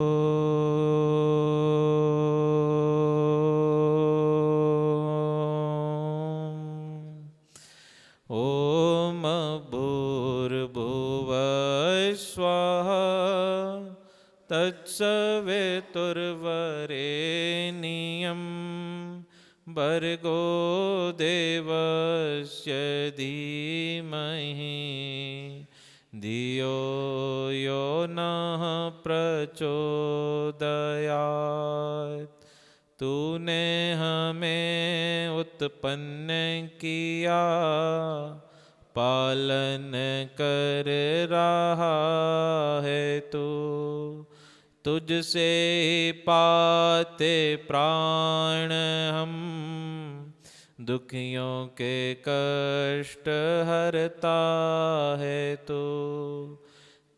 ॐ भूर्भुवः स्वः तत्सवितुर्वरेण्यं भर्गो देवस्य धीमहि धियो यो नः प्रचोदयात्। तूने हमें उत्पन्न किया, पालन कर रहा है तू। तुझसे पाते प्राण हम, दुखियों के कष्ट हरता है तू।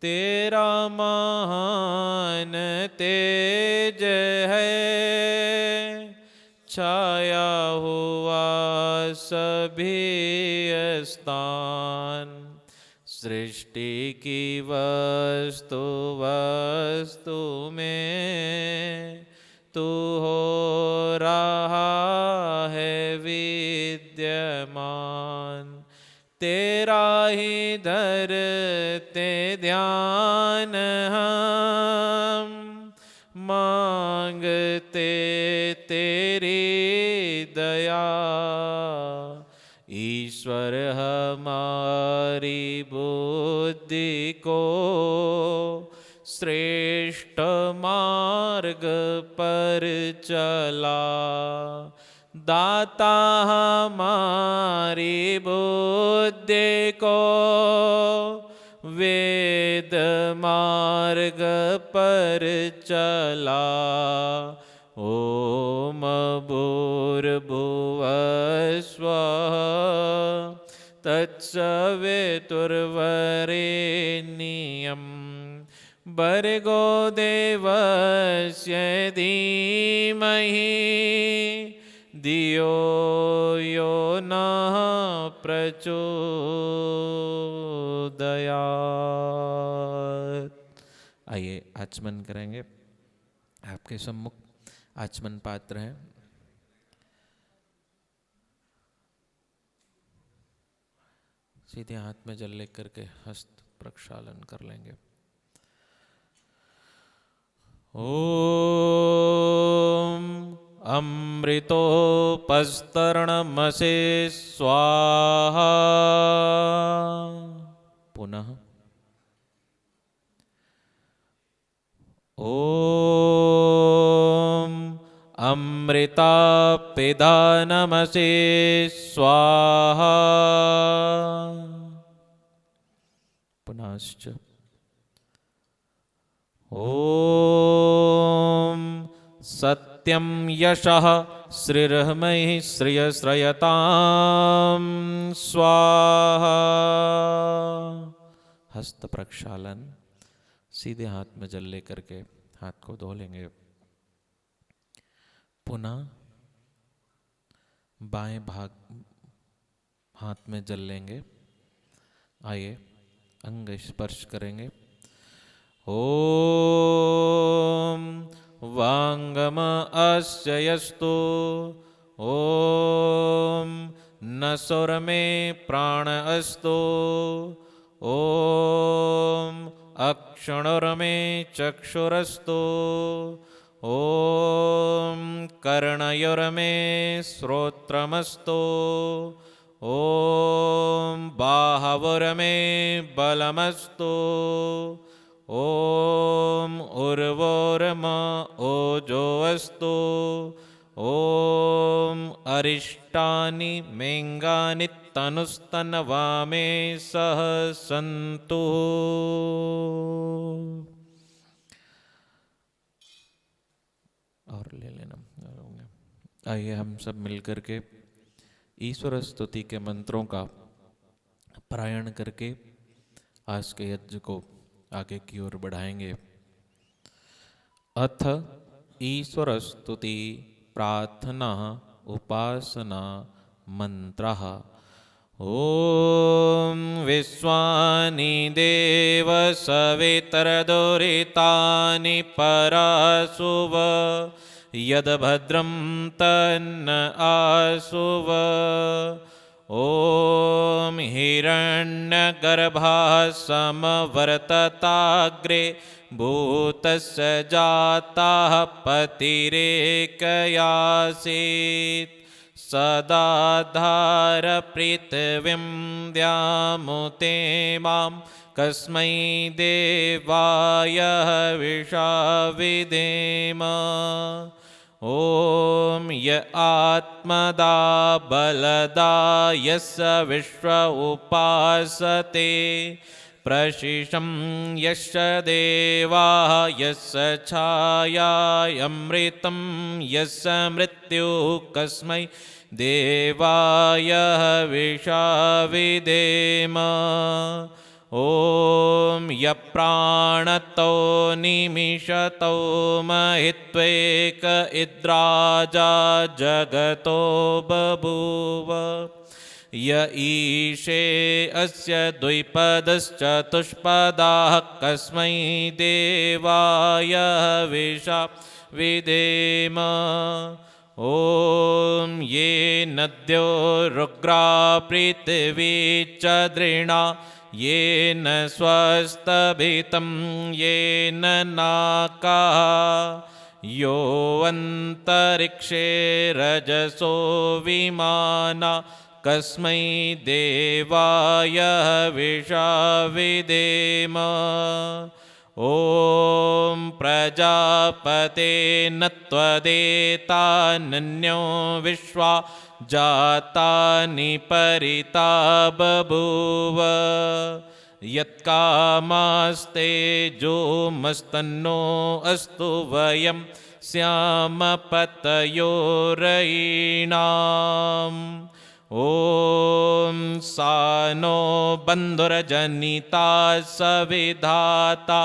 तेरा महान तेज है, छाया हुआ सभी स्थान। सृष्टि की वस्तु वस्तु में तू हो रहा है विद्यमान। तेरा ही धरते ध्यान हम, मांगते तेरी दया। ईश्वर हमारी बुद्धि को श्रेष्ठ मार्ग पर चला। दाता हमारी बुद्धि को वेद मार्ग पर चला। ओम भूर्भुवः स्वः तत्सवितुर्वरेण्यं भर्गो देवस्य धीमहि धियो यो नः प्रचोदयात्। आइए आचमन करेंगे। आपके सम्मुख आचमन पात्र हैं। सीधे हाथ में जल लेकर के हस्त प्रक्षालन कर लेंगे। ओम अमृतोपस्तरणमसे स्वाहा। पुनः ओम अमृतापिधानमसे स्वाहा। पुनश्च ओम सत्यं यशः श्रीर्महि श्रियश्रयतां स्वाहा। हस्त प्रक्षालन। सीधे हाथ में जल लेकर के हाथ को धो लेंगे। पुनः बाएं भाग हाथ में जल लेंगे। आइए अंग स्पर्श करेंगे। ओम वांगम अस्य यस्तु ओम नसुर में प्राण अस्तु ओम अक्षणुर में चक्षुरस्तु ओम कर्णयुर में श्रोत्रमस्तु ओम बाहुर में बलमस्तु ओम उर्वोर्म ओजोऽस्तु ओम अरिष्टानि मेंगानि तनुस्तनवामे सह सन्तु। और ले लेना। आइए हम सब मिलकर के ईश्वर स्तुति के मंत्रों का पारायण करके आज के यज्ञ को आगे की ओर बढ़ाएंगे। अथ ईश्वर स्तुति प्रार्थना उपासना मंत्रः। ॐ विश्वानि देव सवितरदुरितानि परासुव यद्भद्रं तन्न आसुव। ॐ हिरण्यगर्भाः समवर्तताग्रे भूतस्य जाताः पतिरेकयासीत् सदा धारपृथिवीं द्यामुते मां कस्मै देवाय हविषा विधेम। ॐ य आत्मदा बलदा यस्य विश्व उपासते प्रशिषं यस्य देवाः यस्य छायामृतं यस्य मृत्युः कस्मै देवाय हविषा विधेम। ॐ यप्राणतो निमिषतो महित्वेक इद्राजा जगतो बभूव य ईशे अस्य द्विपदश्चतुष्पदाः कस्मै देवाय हविषा विधेम। ॐ ये नद्यो रुग्रा पृथिवी च दृढा येन स्वस्तभितं येन नाकाः यो अन्तरिक्षे रजसो विमाना कस्मै देवाय हविषा विधेम। ॐ प्रजापते न त्वदेतानन्यो विश्वा जातानि परिता बभूव यत्कामास्ते जोमस्तन्नो अस्तु वयं स्याम पतयोरयीणाम्। ॐ सानो बन्धुरजनिता सविधाता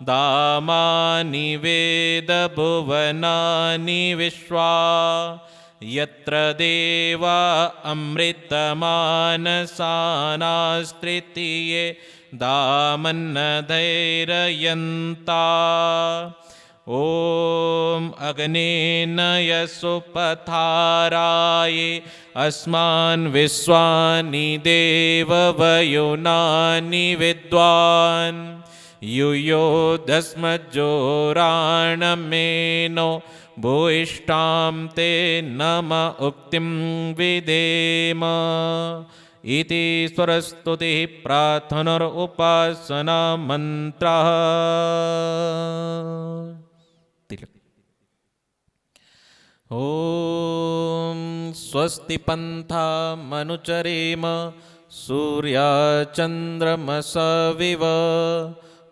दामानि वेद भुवनानि विश्वा यत्र देवा अमृतमानसानास्तृतीये दामन्नधैर्यन्ता। ॐ अग्नेन यसुपथाराये अस्मान् विश्वानि देववयुनानि विद्वान् युयोधस्मज्जोराणमेनो भूयिष्ठां ते नम उक्तिं विधेम। इति स्वरस्तुतिः प्रार्थनोरुपासना मन्त्रः। ॐ स्वस्ति पन्था मनुचरेम सूर्याचन्द्रमसविव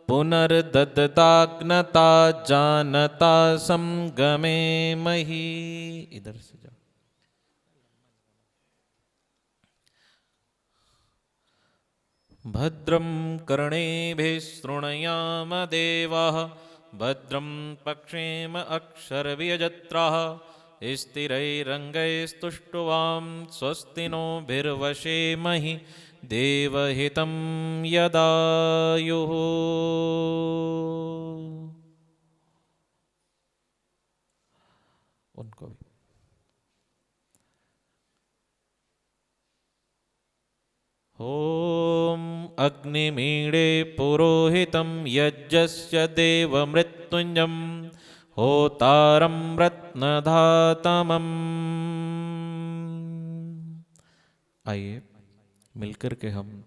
पुनर्ददाग्नता जानता संगमे मही। इधर से जाओ। भद्रं कर्णेभिः शृणुयाम देवाः भद्रं पक्षेम अक्षरवियजत्राः स्थिरैरङ्गैस्तुष्टुवां स्वस्ति नोभिर्वशेमहि देवहितं यदायुः। उनको भी ॐ अग्निमीळे पुरोहितं यज्ञस्य देवमृत्युञ्जं होतारं रत्नधातमम्। आइए मिलकर के हम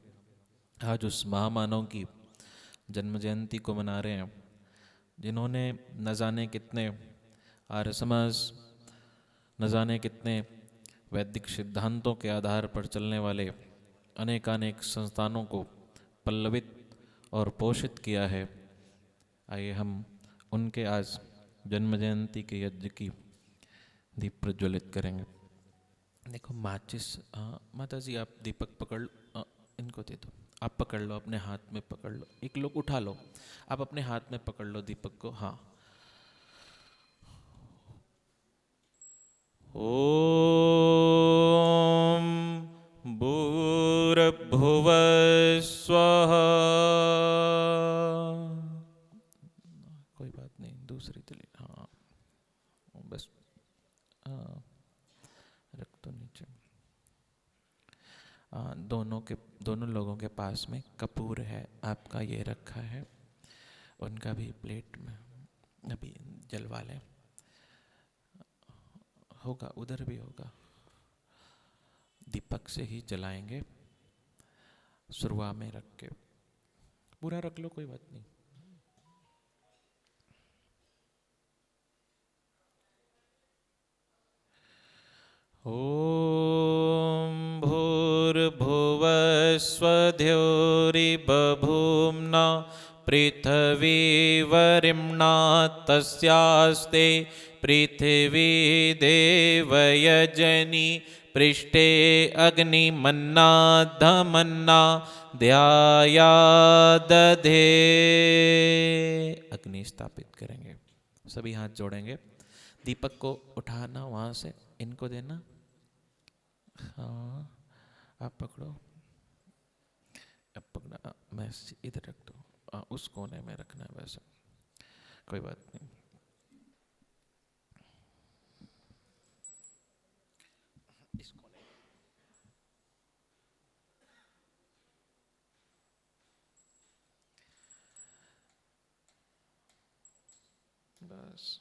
आज उस महामानव की जन्म जयंती को मना रहे हैं जिन्होंने न जाने कितने आर्य समाज, न जाने कितने वैदिक सिद्धांतों के आधार पर चलने वाले अनेकानेक संस्थानों को पल्लवित और पोषित किया है। आइए हम उनके आज जन्म जयंती के यज्ञ की दीप प्रज्वलित करेंगे। देखो माचिस, माता जी आप दीपक पकड़ लो, इनको दे दो, आप पकड़ लो, अपने हाथ में पकड़ लो, एक लोग उठा लो, आप अपने हाथ में पकड़ लो दीपक को। हाँ, ओम भूर्भुवस्सुः दोनों लोगों के पास में कपूर है, आपका ये रखा है, उनका भी प्लेट में अभी जलवा लें। होगा, उधर भी होगा, दीपक से ही जलाएंगे, शुरुआत में रख के। पूरा रख लो, कोई बात नहीं। ॐ भूर्भुवस्वध्योरिबभूम्ना पृथिवीवरिम्णा तस्यास्ते पृथिवी देवयजनी पृष्ठे अग्निमन्ना धमन्ना ध्यायादधे। अग्नि स्थापित करेंगे, सभी हाथ जोड़ेंगे, दीपक को उठाना वहाँ से, इनको देना। हाँ आप पकड़ो, अब पकड़ा, मैं इधर रख दो, उस कोने में रखना है, वैसे कोई बात नहीं। इस कोने बस।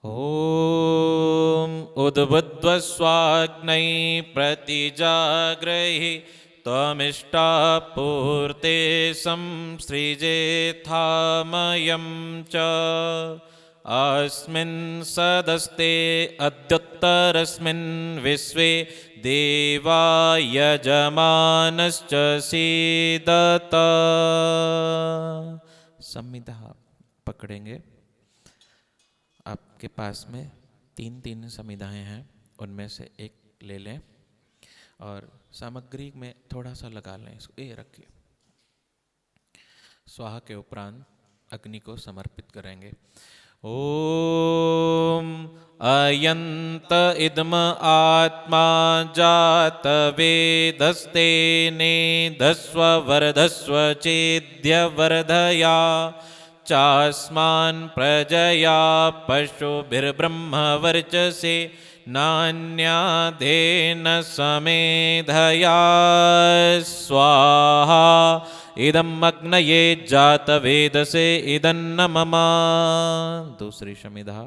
ॐ उद्बुद्ध्वस्वाग्नै प्रतिजाग्रहि त्वमिष्टापूर्ते संसृजेथामयं च अस्मिन् सदस्ते अद्युत्तरस्मिन् विश्वे देवा यजमानश्च सीदत। संविधा पकड़ेंगे, आपके पास में 3 संविधाएं हैं, उनमें से एक ले लें और सामग्री में थोड़ा सा लगा लें, इसको ये रखिए। स्वाहा के उपरांत अग्नि को समर्पित करेंगे। ओम अयंत इदम आत्मा जात वेदस्ते नेदस्व वरदस्व चेद्य वरदया चास्मान् प्रजया पशुभिर्ब्रह्मवर्चसे नान्यादेन समेधया स्वाहा इदम् अग्नये जातवेदसे इदन्न मम। दूसरी समिधा।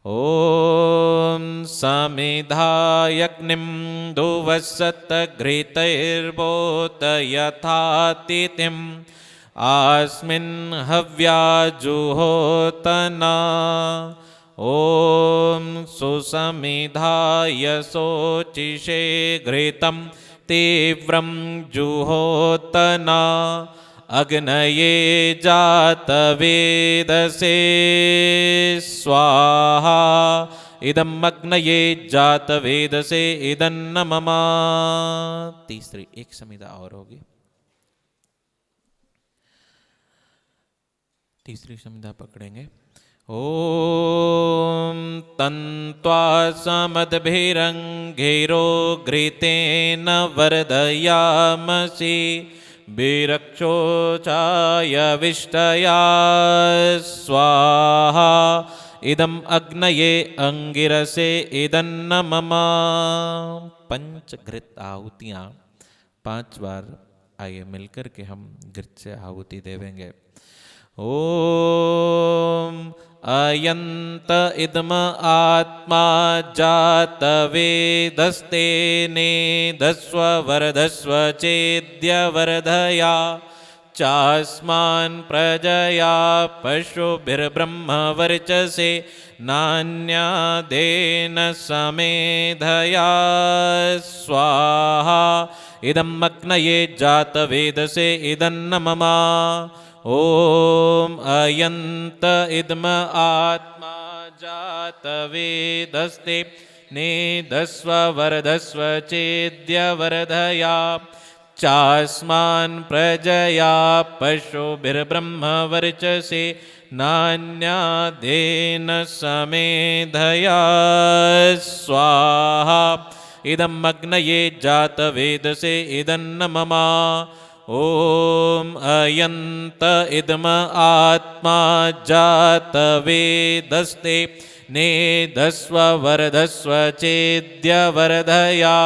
ओम समिधायग्निं दुवसतघृतैर्बोत यथातिथिम् आस्मिन् हव्याजुहोतना। ओम सुसमिधाय शोचिषे घृतं तीव्रं जुहोतना अग्नये जातवेदसे स्वाहा इदम् अग्नये जातवेदसे इदन्न मम। तीसरी एक समिधा और होगी। तीसरी समिधा पकड़ेंगे। ओम तन्त्वा समद्भिरङ्घिरो घृतेन वर्धयामसि विरक्षोचाय विष्टया स्वाहा इदम् अग्नये अंगिरसे इदन्न मम। पंचघृत आहुतियाँ 5 बार आइए मिलकर के हम घृत से आहुति देवेंगे। ओम अयंत इदम आत्मा जात वेदस्ते नेदस्व वरदस्व चेद्य वरदया चास्मान् प्रजया पशुभिर्ब्रह्मवर्चसे नान्यादेन समेधया स्वाहा इदम् अग्नये जातवेदसे इदन्न मम। ओम अयंत इदम आत्मा जातवेदस्ते नेदस्व वरदस्व चेद्य वरदया चास्मान् प्रजया पशुभिर्ब्रह्मवर्चसे नान्यादेन समेधया स्वाहा इदम् अग्नये जातवेदसे इदन्न मम। ओम अयंत इदम आत्मा जातवेदस्ते नेदस्व वरदस्व चेद्यवरदया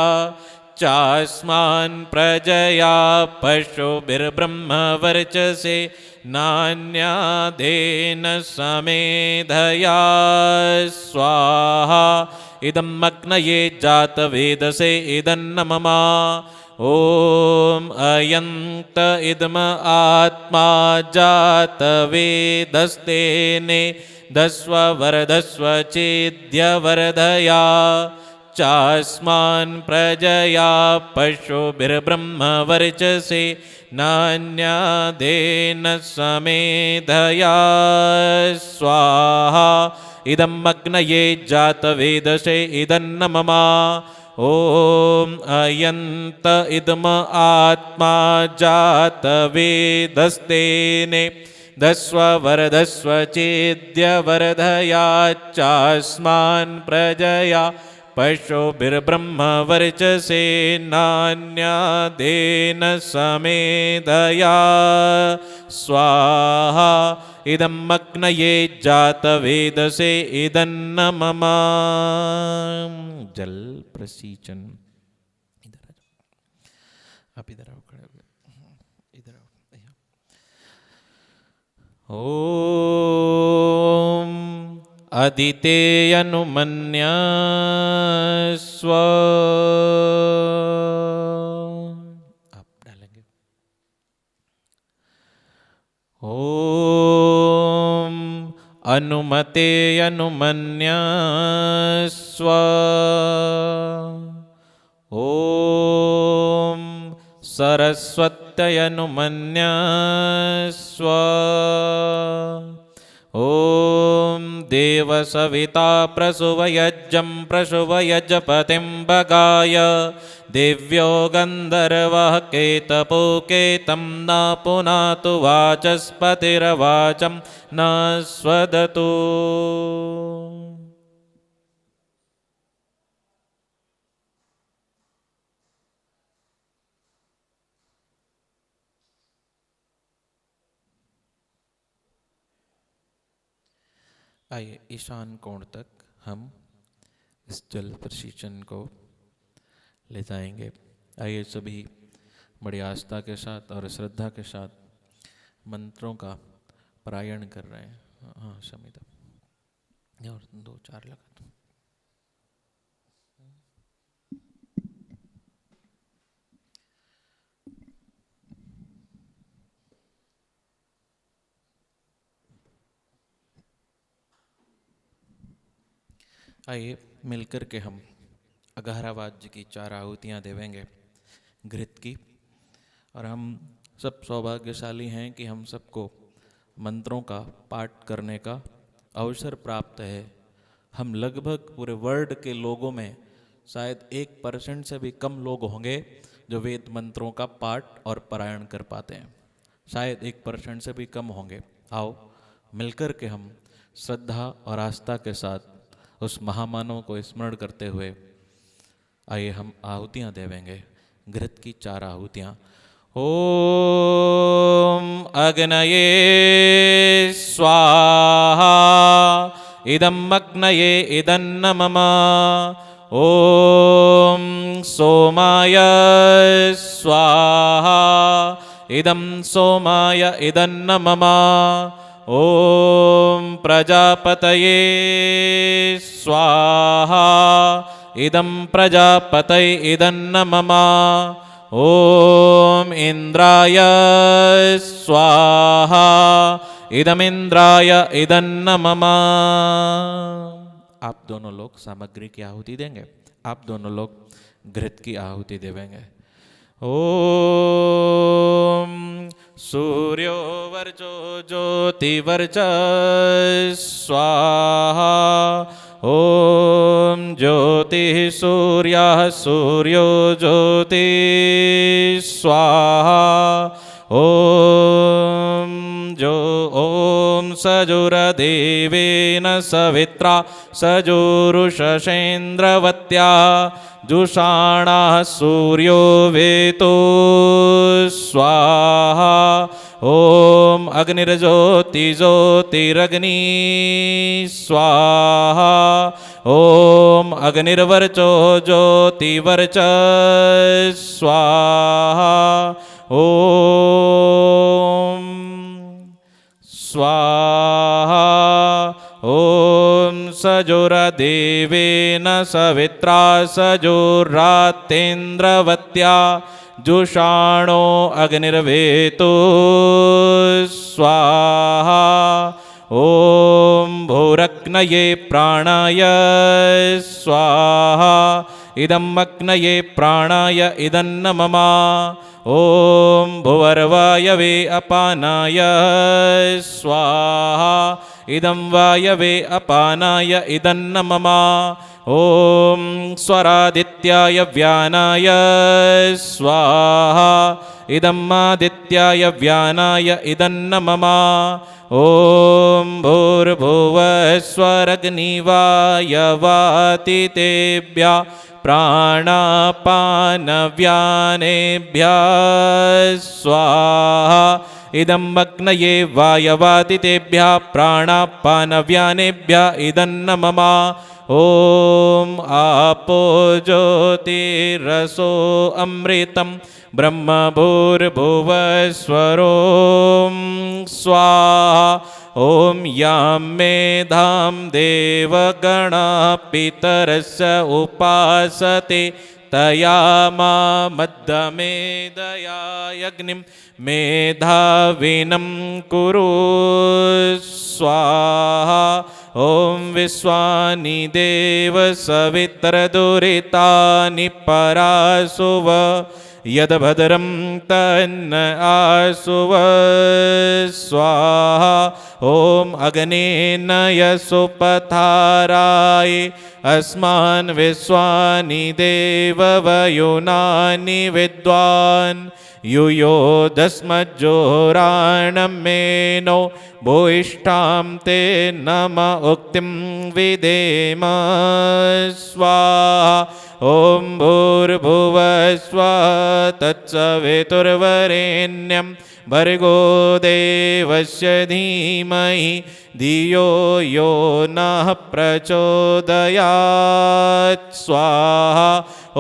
चास्मान् प्रजया पशुभिर्ब्रह्मवर्चसे नान्यादेन समेधया स्वाहा इदं अग्नये जातवेदसे इदन्न मम ॐ अयन्त इदम आत्मा जातवेदस्तेने दस्व वरदस्व चेद्यवरदया चास्मान् प्रजया पशुभिर्ब्रह्मवर्चसे नान्यादेन समेधया स्वाहा इदं अग्नये जातवेदसे इदन्न मम ॐ अयन्त इदम आत्मा जातवेदस्तेने दस्व वरदस्व चेद्यवरदया चास्मान् प्रजया पशुभिर्ब्रह्मवर्चसे नान्यादेन समेधया स्वाहा इदं अग्नये जातवेदसे इदन्न मम जल प्रसीचन इधर आ जाओ आप इधर आओ खड़े हो गए इधर आओ ओम अदितेयनुमन्यास्व आप डालेंगे ओम अनुमतेयनुमन्यास्व ओम सरस्वत्ययनुमन्यास्व ओम देवसविता प्रसुवयज्जं प्रसुवयजपतिं भगाय दिव्यो गन्धर्वः केतपुकेतं न पुनातु वाचस्पतिर्वाचं न स्वदतु आइए ईशान कोण तक हम इस जल प्रशीचन को ले जाएंगे। आइए सभी बड़ी आस्था के साथ और श्रद्धा के साथ मंत्रों का पारायण कर रहे हैं। हाँ समिता और 2-4 लगा दो। आइए मिलकर के हम अघारावाज्य की 4 आहुतियाँ देवेंगे घृत की। और हम सब सौभाग्यशाली हैं कि हम सबको मंत्रों का पाठ करने का अवसर प्राप्त है। हम लगभग पूरे वर्ल्ड के लोगों में शायद 1% से भी कम लोग होंगे जो वेद मंत्रों का पाठ और पारायण कर पाते हैं। शायद 1% से भी कम होंगे। आओ मिलकर के हम श्रद्धा और आस्था के साथ उस महामानव को स्मरण करते हुए आइए हम आहुतियाँ देवेंगे घृत की 4 आहुतियाँ। ओम अग्नये स्वाहा इदं अग्नये इदन्न मम ओम सोमाय स्वाहा इदं सोमाय इदन्न मम ओम प्रजापतये स्वाहा इदं प्रजापतये इदन्न मम ओम इंद्राय स्वाहा इदमिंद्राय इदन्न मम। आप दोनों लोग सामग्री की आहुति देंगे, आप दोनों लोग घृत की आहुति देवेंगे। ओम सूर्यो वर्चो ज्योतिवर्च स्वाहा ओम ज्योतिः सूर्यः सूर्यो ज्योति स्वाहा ओम सजुरदेवेन सवित्रा सजुरुषसेन्द्रवत्या जुषाणः सूर्यो वेतो स्वाहा ओम अग्निर्ज्योति ज्योतिरग्नि स्वाहा ओम अग्निर्वर्चो ज्योतिवर्च स्वाहा ओम स्वाहा ओम सजुरदेवेन सवित्रा सजुरातेन्द्रवत्या जुषाणो अग्निर्वेतो स्वाहा ओम भूरग्नये प्राणाय स्वाहा इदं अग्नये प्राणाय इदन्न मम ओम भुवर्वायवे अपानाय स्वाहा इदं वायवे अपानाय इदन्न मम ओम स्वरादित्याय व्यानाय स्वाहा इदं आदित्याय व्यानाय इदन्न मम ओम भूर्भुवस्वरग्निवायवातितेभ्यः प्राणापानव्यानेभ्यः स्वाहा इदं अग्नये वायवातितेभ्यः प्राणापानव्यानेभ्यः इदन्न मम ओम आपो ज्योतिरसो अमृतं ब्रह्म भूर्भुवस्वरों स्वाहा ओम यां मेधां देवगणा पितरस्य उपासते तया मामद्दमेदया यज्ञं मेधाविनं कुरु स्वाहा ओम विश्वानि देव सवितरदुरितानि परासुव यद्भद्रं तन्न आसुव स्वाहा ओम अग्नेन यसुपथाराय अस्मान् विश्वानि देववयुनानि विद्वान् युयोधस्मज्जोराणमेनो भूयिष्ठां ते नम उक्तिं विधेम स्वाहा ओम भूर्भुवस्व तत्सवितुर्वरेण्यं भर्गो देवस्य धीमहि धियो यो नः प्रचोदयात् स्वाहा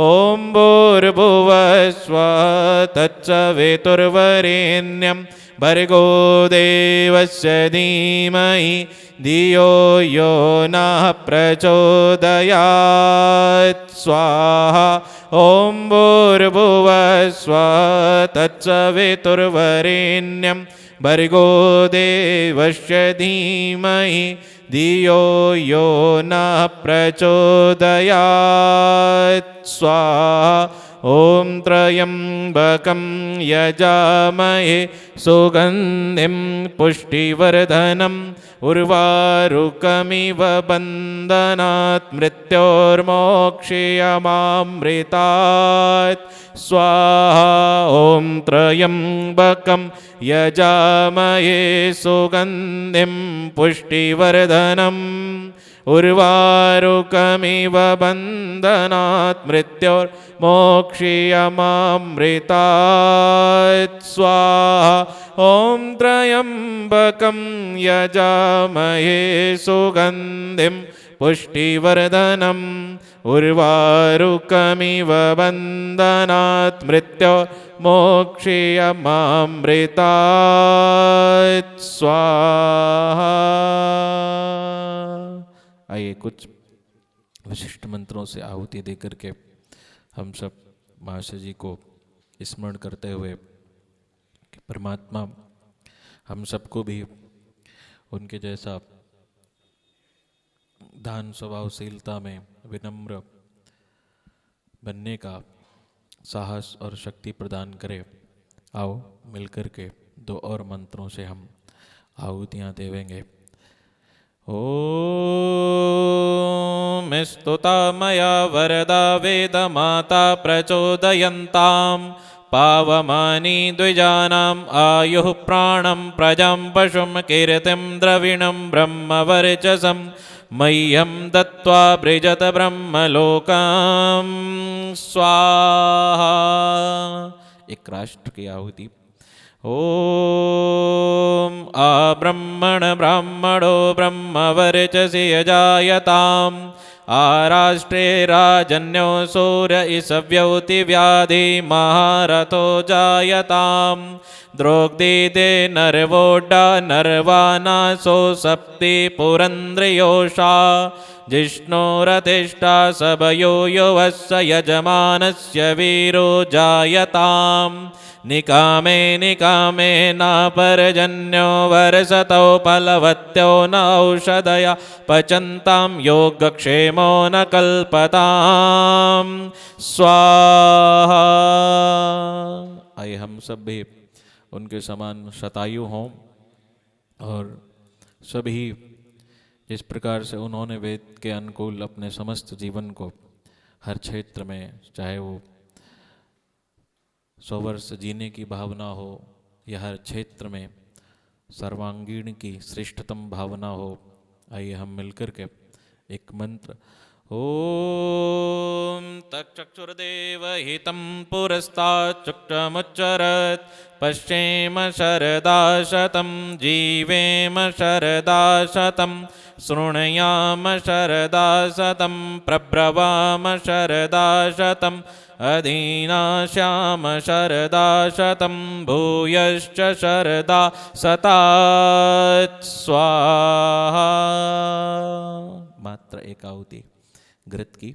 ओम भूर्भुवस्व तत्सवितुर्वरेण्यं भर्गो देवस्य धीमहि धियो यो नः प्रचोदयात् स्वाहा ओम भूर्भुवस्व तत्सवितुर्वरेण्यं भर्गो देवस्य धीमहि धियो यो नः प्रचोदयात् स्वाहा ओम त्र्यंबकं यजामहे सुगंधिं पुष्टिवर्धनम् उर्वारुकमिव बन्धनात् मृत्योर्मोक्षयमामृतात् स्वाहा ओम त्र्यंबकं यजामहे सुगंधिं पुष्टिवर्धनम् उर्वारुकमिव बन्धनात् मृत्योर्मोक्षयमामृतात् स्वाहा ओम त्र्यंबकं यजामहे सुगंधिं पुष्टिवर्धनम् उर्वारुकमिव बन्धनात् मृत्योर्मोक्षयमामृतात् स्वाहा। आइए कुछ विशिष्ट मंत्रों से आहुति देकर के हम सब महाशय जी को स्मरण करते हुए कि परमात्मा हम सबको भी उनके जैसा दान स्वभावशीलता में विनम्र बनने का साहस और शक्ति प्रदान करे। आओ मिलकर के दो और मंत्रों से हम आहुतियाँ देवेंगे। ओम स्तुता मया वरदा वेद माता प्रचोदयन्तां पावमानी द्विजानाम् आयुः प्राणं प्रजां पशुं कीर्तिं द्रविणं ब्रह्मवर्चसं मह्यं दत्त्वा बृजत ब्रह्मलोकं स्वाहा। एक राष्ट्र की आहुति। ॐ आब्रह्मण ब्राह्मणो ब्रह्मवर्चसि यजायताम् आराष्ट्रे राजन्यो सूर्य इसव्यौतिव्याधि महारथो जायताम् द्रोग्दीदे नरवोड्डा नरवानासो सप्ति पुरन्द्रयोषा जिष्णोरतिष्ठा सभयो युवस्य यजमानस्य वीरो जायताम् निकामे निकामे नापरजन्यो वर्षतो फलवत्यो न औषधया पचन्तां योगक्षेमो न कल्पतां स्वाहा। आइए हम सब भी उनके समान शतायु हों और सभी जिस प्रकार से उन्होंने वेद के अनुकूल अपने समस्त जीवन को हर क्षेत्र में, चाहे वो 100 वर्ष जीने की भावना हो या हर क्षेत्र में सर्वांगीण की श्रेष्ठतम भावना हो, आइए हम मिलकर के एक मंत्र ओम तक्षुर्देव हितं पुरस्तात् चक्षुमुच्चरत् पश्येम शरदा शतं जीवेम शरदा शतं शृणुयाम शरदा शतं प्रब्रवाम शरदा शतम् अधीनाश्याम शरदा शतं भूयश्च शरदा शतात् स्वाहा। मात्र एक आहुति घृत की।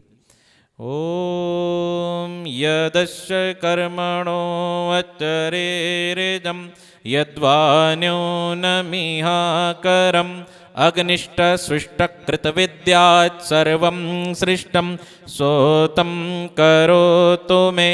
ओम यदस्य कर्मणो अचरेरिजं यद्वान्योनमिहाकरम् अग्निष्टसृष्टकृतविद्यात् सर्वं सृष्टं सोतं करोतु मे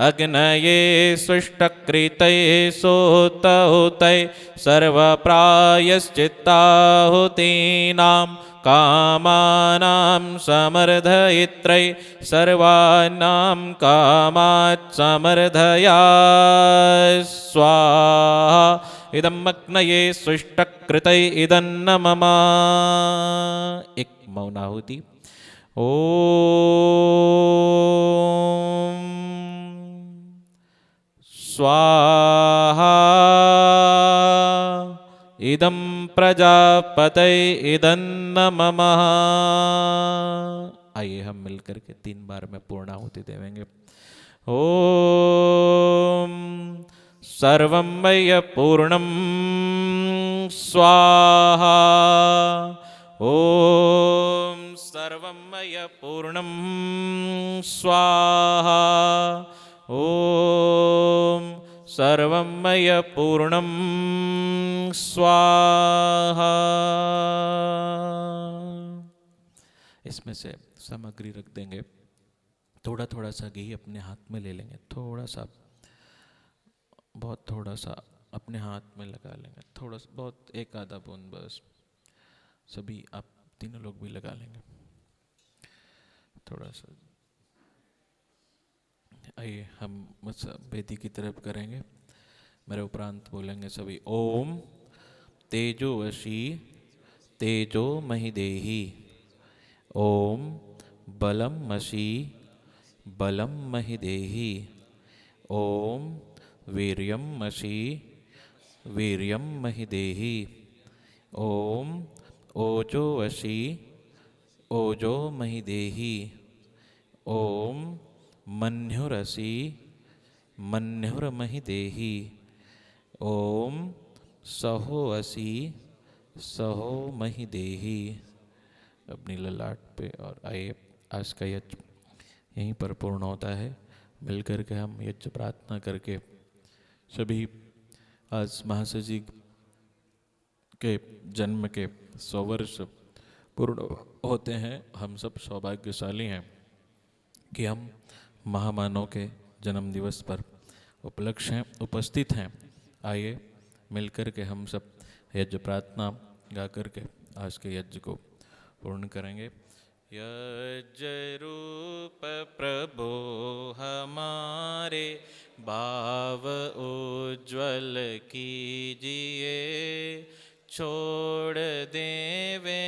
अग्नये सृष्टकृतये सोतहुतये सर्वप्रायश्चित्ताहुतीनां कामानां समर्धयित्रै सर्वानां कामात् समर्धया स्वाहा। इदं अग्नये सृष्टकृतये इदं न मम। एक मौनाहुति। ओम स्वाहा इदं प्रजापतये इदं न मम। आइए हम मिलकर के 3 बार में पूर्णाहुति देवेंगे। ओम सर्वं मय्य पूर्णं स्वाहा। ओम सर्वं मय्य पूर्णं स्वाहा। ओम सर्वं मय्य पूर्णं स्वाहा। इसमें से सामग्री रख देंगे, थोड़ा थोड़ा सा घी अपने हाथ में ले लेंगे, थोड़ा सा, बहुत थोड़ा सा अपने हाथ में लगा लेंगे, थोड़ा सा, बहुत एक आधा बूंद बस। सभी आप तीनों लोग भी लगा लेंगे थोड़ा सा। आइए हम वेदी की तरफ करेंगे, मेरे उपरांत बोलेंगे सभी। ओम तेजोवशी तेजो महि देहि। ओम बलम मशी बलम महि देहि। ओम वीर्यम मशी वीर्यम महि देहि। ओम ओजो वशी ओजो महि देहि। ओम मन्युरसी मन्युर्महि देहि। ओम सहो असी सहो महि देहि। अपनी ललाट पे। और आइए आज का यज्ञ यहीं पर पूर्ण होता है। मिलकर के हम यज्ञ प्रार्थना करके सभी आज महाशय जी के जन्म के 100 वर्ष पूर्ण होते हैं। हम सब सौभाग्यशाली हैं कि हम महामानव के जन्म दिवस पर उपस्थित हैं। आइए मिलकर के हम सब यज्ञ प्रार्थना गा करके आज के यज्ञ को पूर्ण करेंगे। यज्ञ रूप प्रभो हमारे भाव उज्ज्वल कीजिए। छोड़ देवे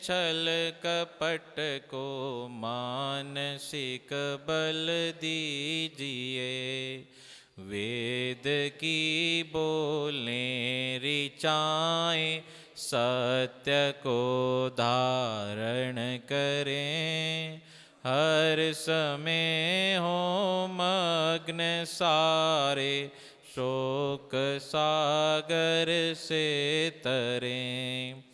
छल कपट को मानसिक बल दीजिए। वेद की बोलने ऋचाएं सत्य को धारण करें। हर समय हो मग्न सारे शोक सागर से तरें।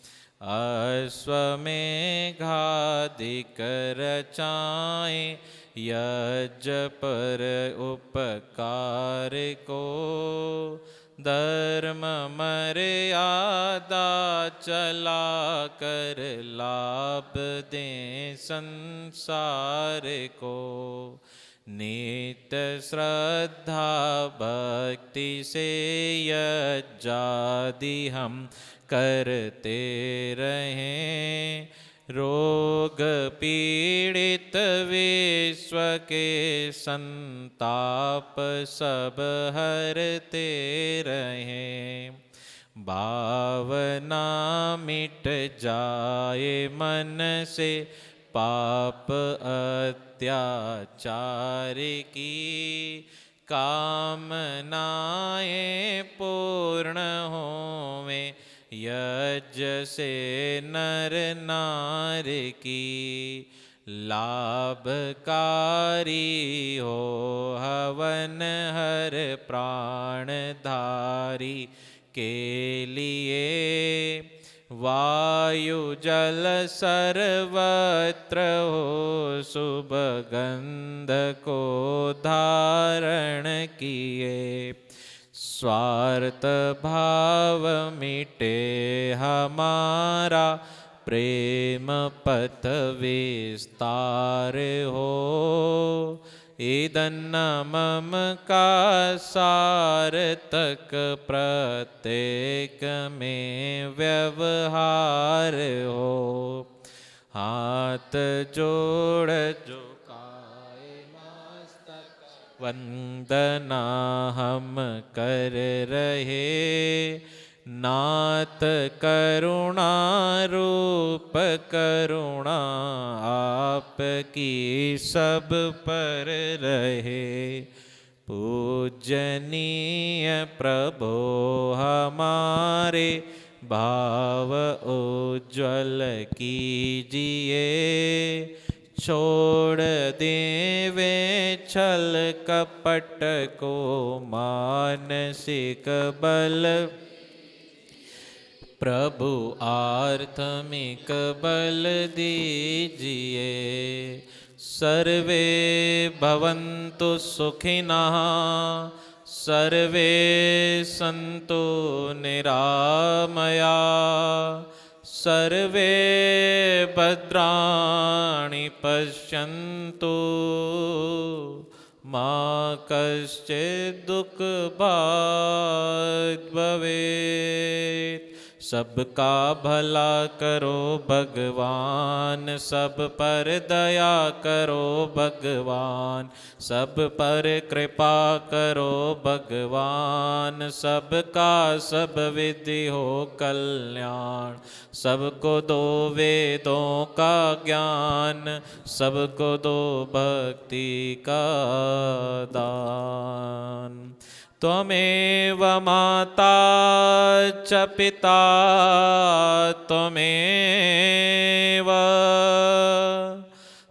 अश्वमेघाधिक रचाएं यज्ञ पर उपकार को। धर्म मर्यादा चला कर लाभ दें संसार को। नित्य श्रद्धा भक्ति से यज्ञादि हम करते रहें। रोग पीड़ित विश्व के संताप सब हरते रहें। भावना मिट जाए मन से पाप अत्याचार की। कामनाएं पूर्ण होवें यज्ञ से नर नार की। लाभकारी हो हवन हर प्राणधारी के लिए। वायु जल सर्वत्र हो सुगंध को धारण किए। स्वार्थ भाव मिटे हमारा प्रेम पथ विस्तार हो। इदन्न मम का सार्थक प्रत्येक में व्यवहार हो। हाथ जोड़ झुकाए मस्तक वंदना हम कर रहे। नाथ करुणा रूप करुणा आपकी सब पर रहे। पूजनीय प्रभो हमारे भाव उज्ज्वल कीजिए। छोड़ देवे छल कपट को मानसिक बल। प्रभु आर्थिक बल दीजिए। सर्वे भवन्तु सुखिनः सर्वे सन्तु निरामया। सर्वे भद्राणि पश्यन्तु मा कश्चित् दुःख भाग् भवेत्। सबका भला करो भगवान, सब पर दया करो भगवान। सब पर कृपा करो भगवान। सबका सब विधि हो कल्याण। सबको दो वेदों का ज्ञान। सबको दो भक्ति का दान। त्वमेव माता च पिता त्वमेव।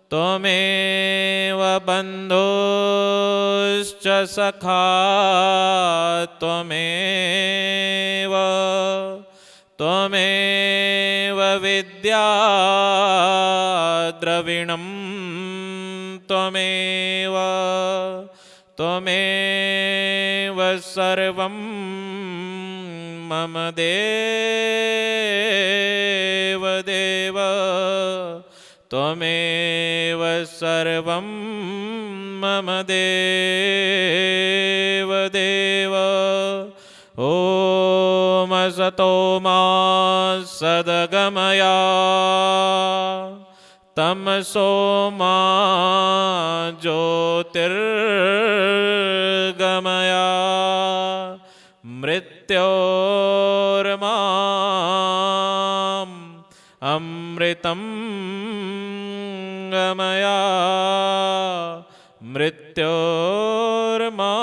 त्वमेव बन्धुश्च सखा त्वमेव। त्वमेव विद्या द्रविणं त्वमेव। त्वमेव सर्वं मम देव देव। त्वमेव सर्वं मम देव देव। ॐ असतो मा सद्गमया तमसो मा ज्योतिर्गमया। मृत्योर्माम् अमृतं गमया। मृत्योर्मा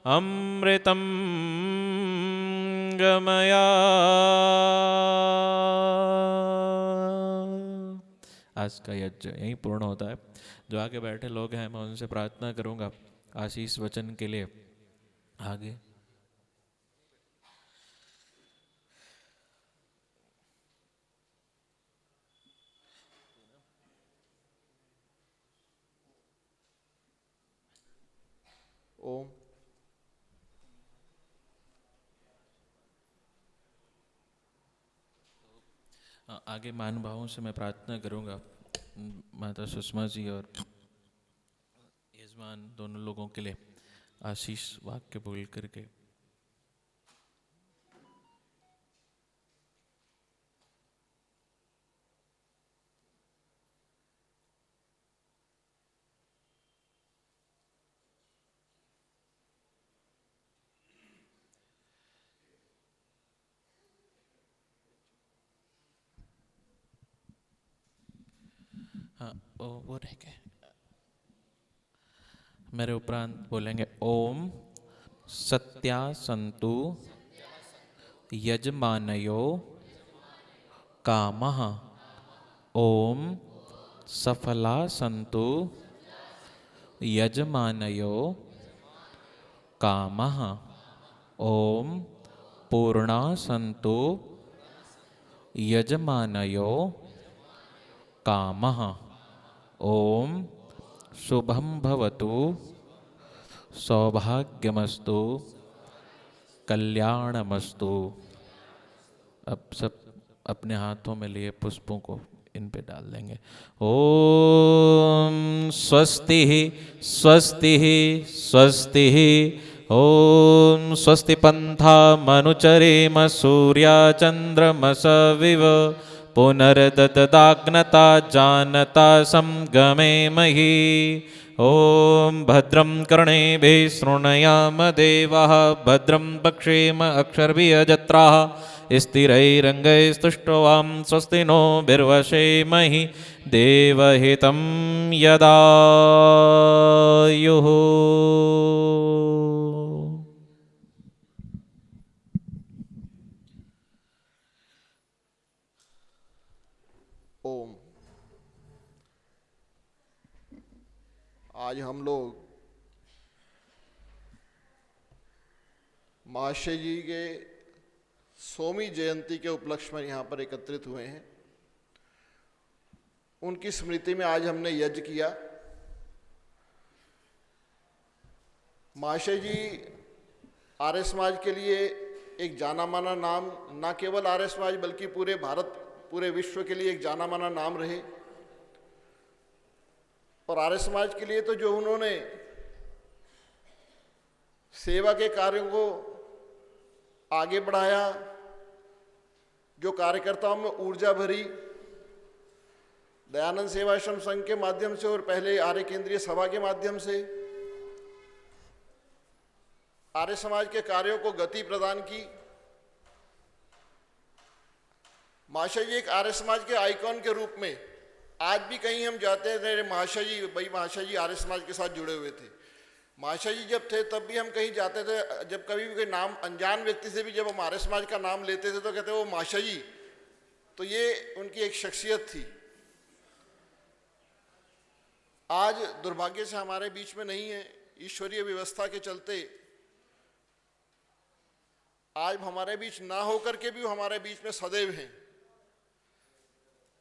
अमृतं गमया। आज का यज्ञ यहीं पूर्ण होता है। जो आगे बैठे लोग हैं मैं उनसे प्रार्थना करूंगा आशीष वचन के लिए। आगे ओम। आगे महानुभावों से मैं प्रार्थना करूंगा माता सुषमा जी और यजमान दोनों लोगों के लिए आशीष वाक्य बोल करके। हाँ वो रह गए। मेरे उपरांत बोलेंगे ओम सत्या संतु यजमानयो कामः। ओम सफला संतु यजमानयो कामः। ओम पूर्णा संतु यजमानयो कामः। ओम शुभं भवतु सौभाग्यमस्तु कल्याणमस्तु। अब सब अपने हाथों में लिए पुष्पों को इन पे डाल देंगे। ओम स्वस्ति स्वस्ति स्वस्ति। ओम स्वस्ति पंथा मनुचरेम सूर्या चंद्रमसविव पुनर्ददाग्नता जानता संगमे मही। ओम भद्रं कर्णेभिः शृणुयाम देवाः भद्रं पक्षेम अक्षर्भिर्यजत्राः स्थिरैरङ्गैस्तुष्टुवां स्वस्ति नो बिर्वशेमहि देवहितं यदायुः। ओम। आज हम लोग महाशय जी के 100वीं जयंती के उपलक्ष्य में यहाँ पर एकत्रित हुए हैं। उनकी स्मृति में आज हमने यज्ञ किया। महाशय जी आर्य समाज के लिए एक जाना माना नाम, न केवल आर्य समाज बल्कि पूरे भारत पूरे विश्व के लिए एक जाना माना नाम रहे। और आर्य समाज के लिए तो जो उन्होंने सेवा के कार्यों को आगे बढ़ाया, जो कार्यकर्ताओं में ऊर्जा भरी, दयानंद सेवाश्रम संघ के माध्यम से और पहले आर्य केंद्रीय सभा के माध्यम से आर्य समाज के कार्यों को गति प्रदान की। महाशय जी एक आर्य समाज के आइकॉन के रूप में आज भी कहीं हम जाते थे, महाशय जी भाई महाशय जी आर्य समाज के साथ जुड़े हुए थे। महाशय जी जब थे तब भी हम कहीं जाते थे, जब कभी भी कोई नाम अनजान व्यक्ति से भी जब हम आर्य समाज का नाम लेते थे तो कहते वो महाशय जी। तो ये उनकी एक शख्सियत थी। आज दुर्भाग्य से हमारे बीच में नहीं है, ईश्वरीय व्यवस्था के चलते आज हमारे बीच ना होकर के भी हमारे बीच में सदैव हैं।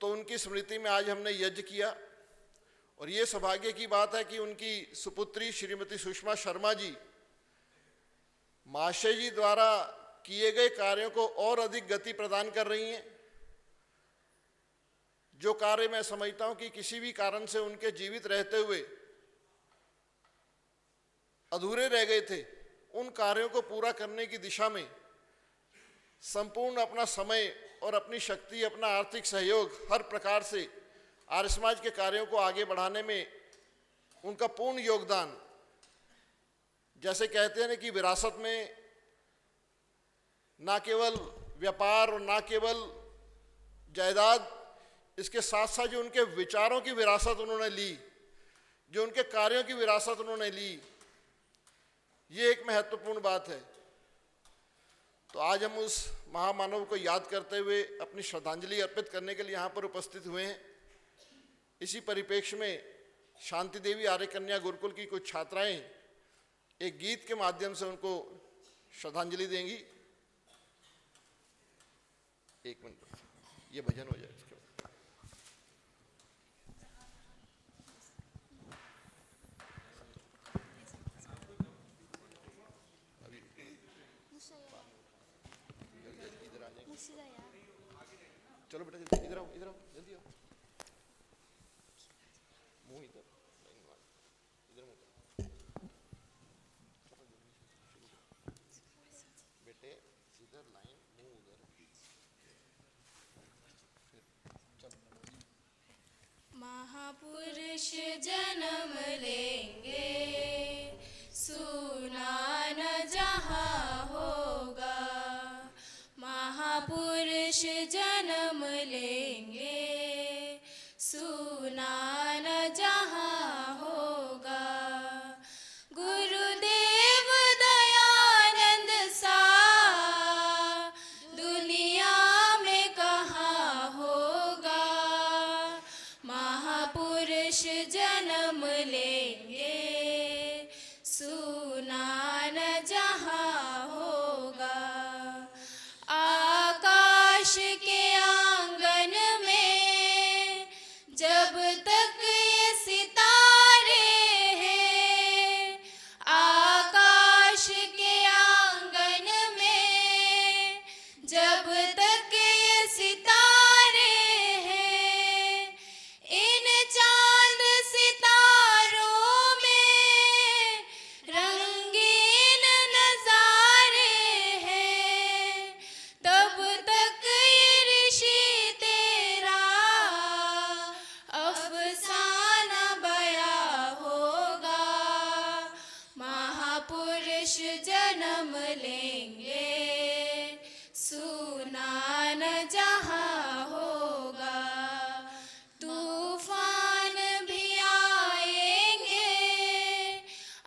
तो उनकी स्मृति में आज हमने यज्ञ किया। और ये सौभाग्य की बात है कि उनकी सुपुत्री श्रीमती सुषमा शर्मा जी महाशय जी द्वारा किए गए कार्यों को और अधिक गति प्रदान कर रही हैं। जो कार्य मैं समझता हूं कि किसी भी कारण से उनके जीवित रहते हुए अधूरे रह गए थे, उन कार्यों को पूरा करने की दिशा में संपूर्ण अपना समय और अपनी शक्ति, अपना आर्थिक सहयोग, हर प्रकार से आर्य समाज के कार्यों को आगे बढ़ाने में उनका पूर्ण योगदान। जैसे कहते हैं ना कि विरासत में ना केवल व्यापार और ना केवल जायदाद, इसके साथ साथ जो उनके विचारों की विरासत उन्होंने ली, जो उनके कार्यों की विरासत उन्होंने ली, ये एक महत्वपूर्ण बात है। तो आज हम उस महामानव को याद करते हुए अपनी श्रद्धांजलि अर्पित करने के लिए यहाँ पर उपस्थित हुए हैं। इसी परिप्रेक्ष्य में शांति देवी आर्य कन्या गुरुकुल की कुछ छात्राएं एक गीत के माध्यम से उनको श्रद्धांजलि देंगी। एक मिनट, ये भजन हो जाए इसके बाद। चलो बेटा जल्दी इधर आओ, इधर आओ, जल्दी आओ। मुंह इधर, इधर मुंह बेटे, इधर लाइन, मुंह उधर। महापुरुष जन्म लेंगे, सुना न जहाँ होगा। महापुरुष जन्म लेंगे, सुना न जहाँ होगा। गुरुदेव दयानंद सा दुनिया में कहाँ होगा। महापुरुष जन्म लेंगे, सुना न जहाँ होगा। आकाश के आंगन में जब तक ये सितारे हैं, आकाश के आंगन में जब तक ये सितारे हैं, इन चांद सितारों में रंगीन नजारे हैं, तब तक ये ऋषि तेरा अफसाना बयां होगा। महापुरुष जन्म लेंगे, सुना न जहाँ होगा। तूफान भी आएंगे,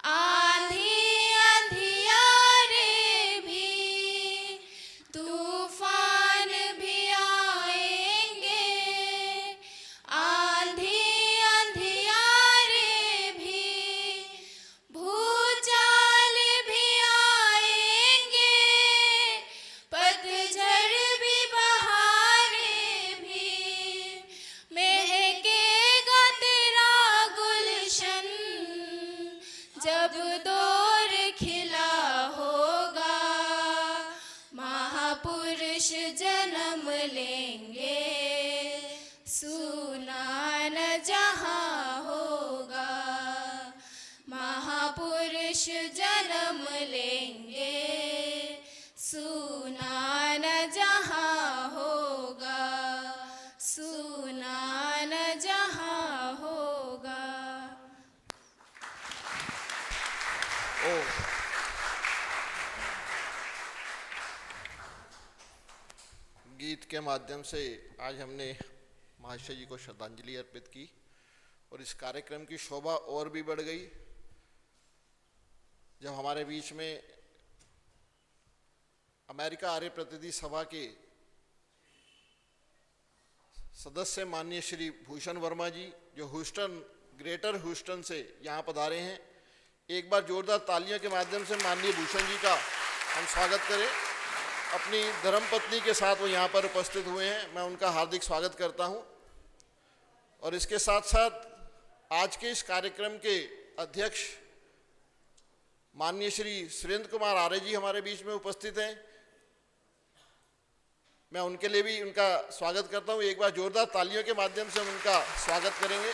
आंधी अंधियारे भी, तूफान भी आएंगे, आंधी अंधियारे भी, भूचाल भी आएंगे, पतझड़ भी बहारें भी, महकेगा तेरा गुलशन जब दौर खिला होगा। महापुरुष जन्म लेंगे, सुना न जहाँ होगा। महापुरुष जन्म लेंगे, सुना न जहाँ होगा, सुना न जहाँ होगा। ओ गीत के माध्यम से आज हमने महाशय जी को श्रद्धांजलि अर्पित की और इस कार्यक्रम की शोभा और भी बढ़ गई जब हमारे बीच में अमेरिका आर्य प्रतिनिधि सभा के सदस्य माननीय श्री भूषण वर्मा जी, जो ह्यूस्टन, ग्रेटर ह्यूस्टन से यहाँ पधारे हैं। एक बार जोरदार तालियों के माध्यम से माननीय भूषण जी का हम स्वागत करें। अपनी धर्मपत्नी के साथ वो यहाँ पर उपस्थित हुए हैं, मैं उनका हार्दिक स्वागत करता हूँ। और इसके साथ साथ आज के इस कार्यक्रम के अध्यक्ष माननीय श्री सुरेंद्र कुमार आर्य जी हमारे बीच में उपस्थित हैं, मैं उनके लिए भी उनका स्वागत करता हूँ। एक बार जोरदार तालियों के माध्यम से हम उनका स्वागत करेंगे।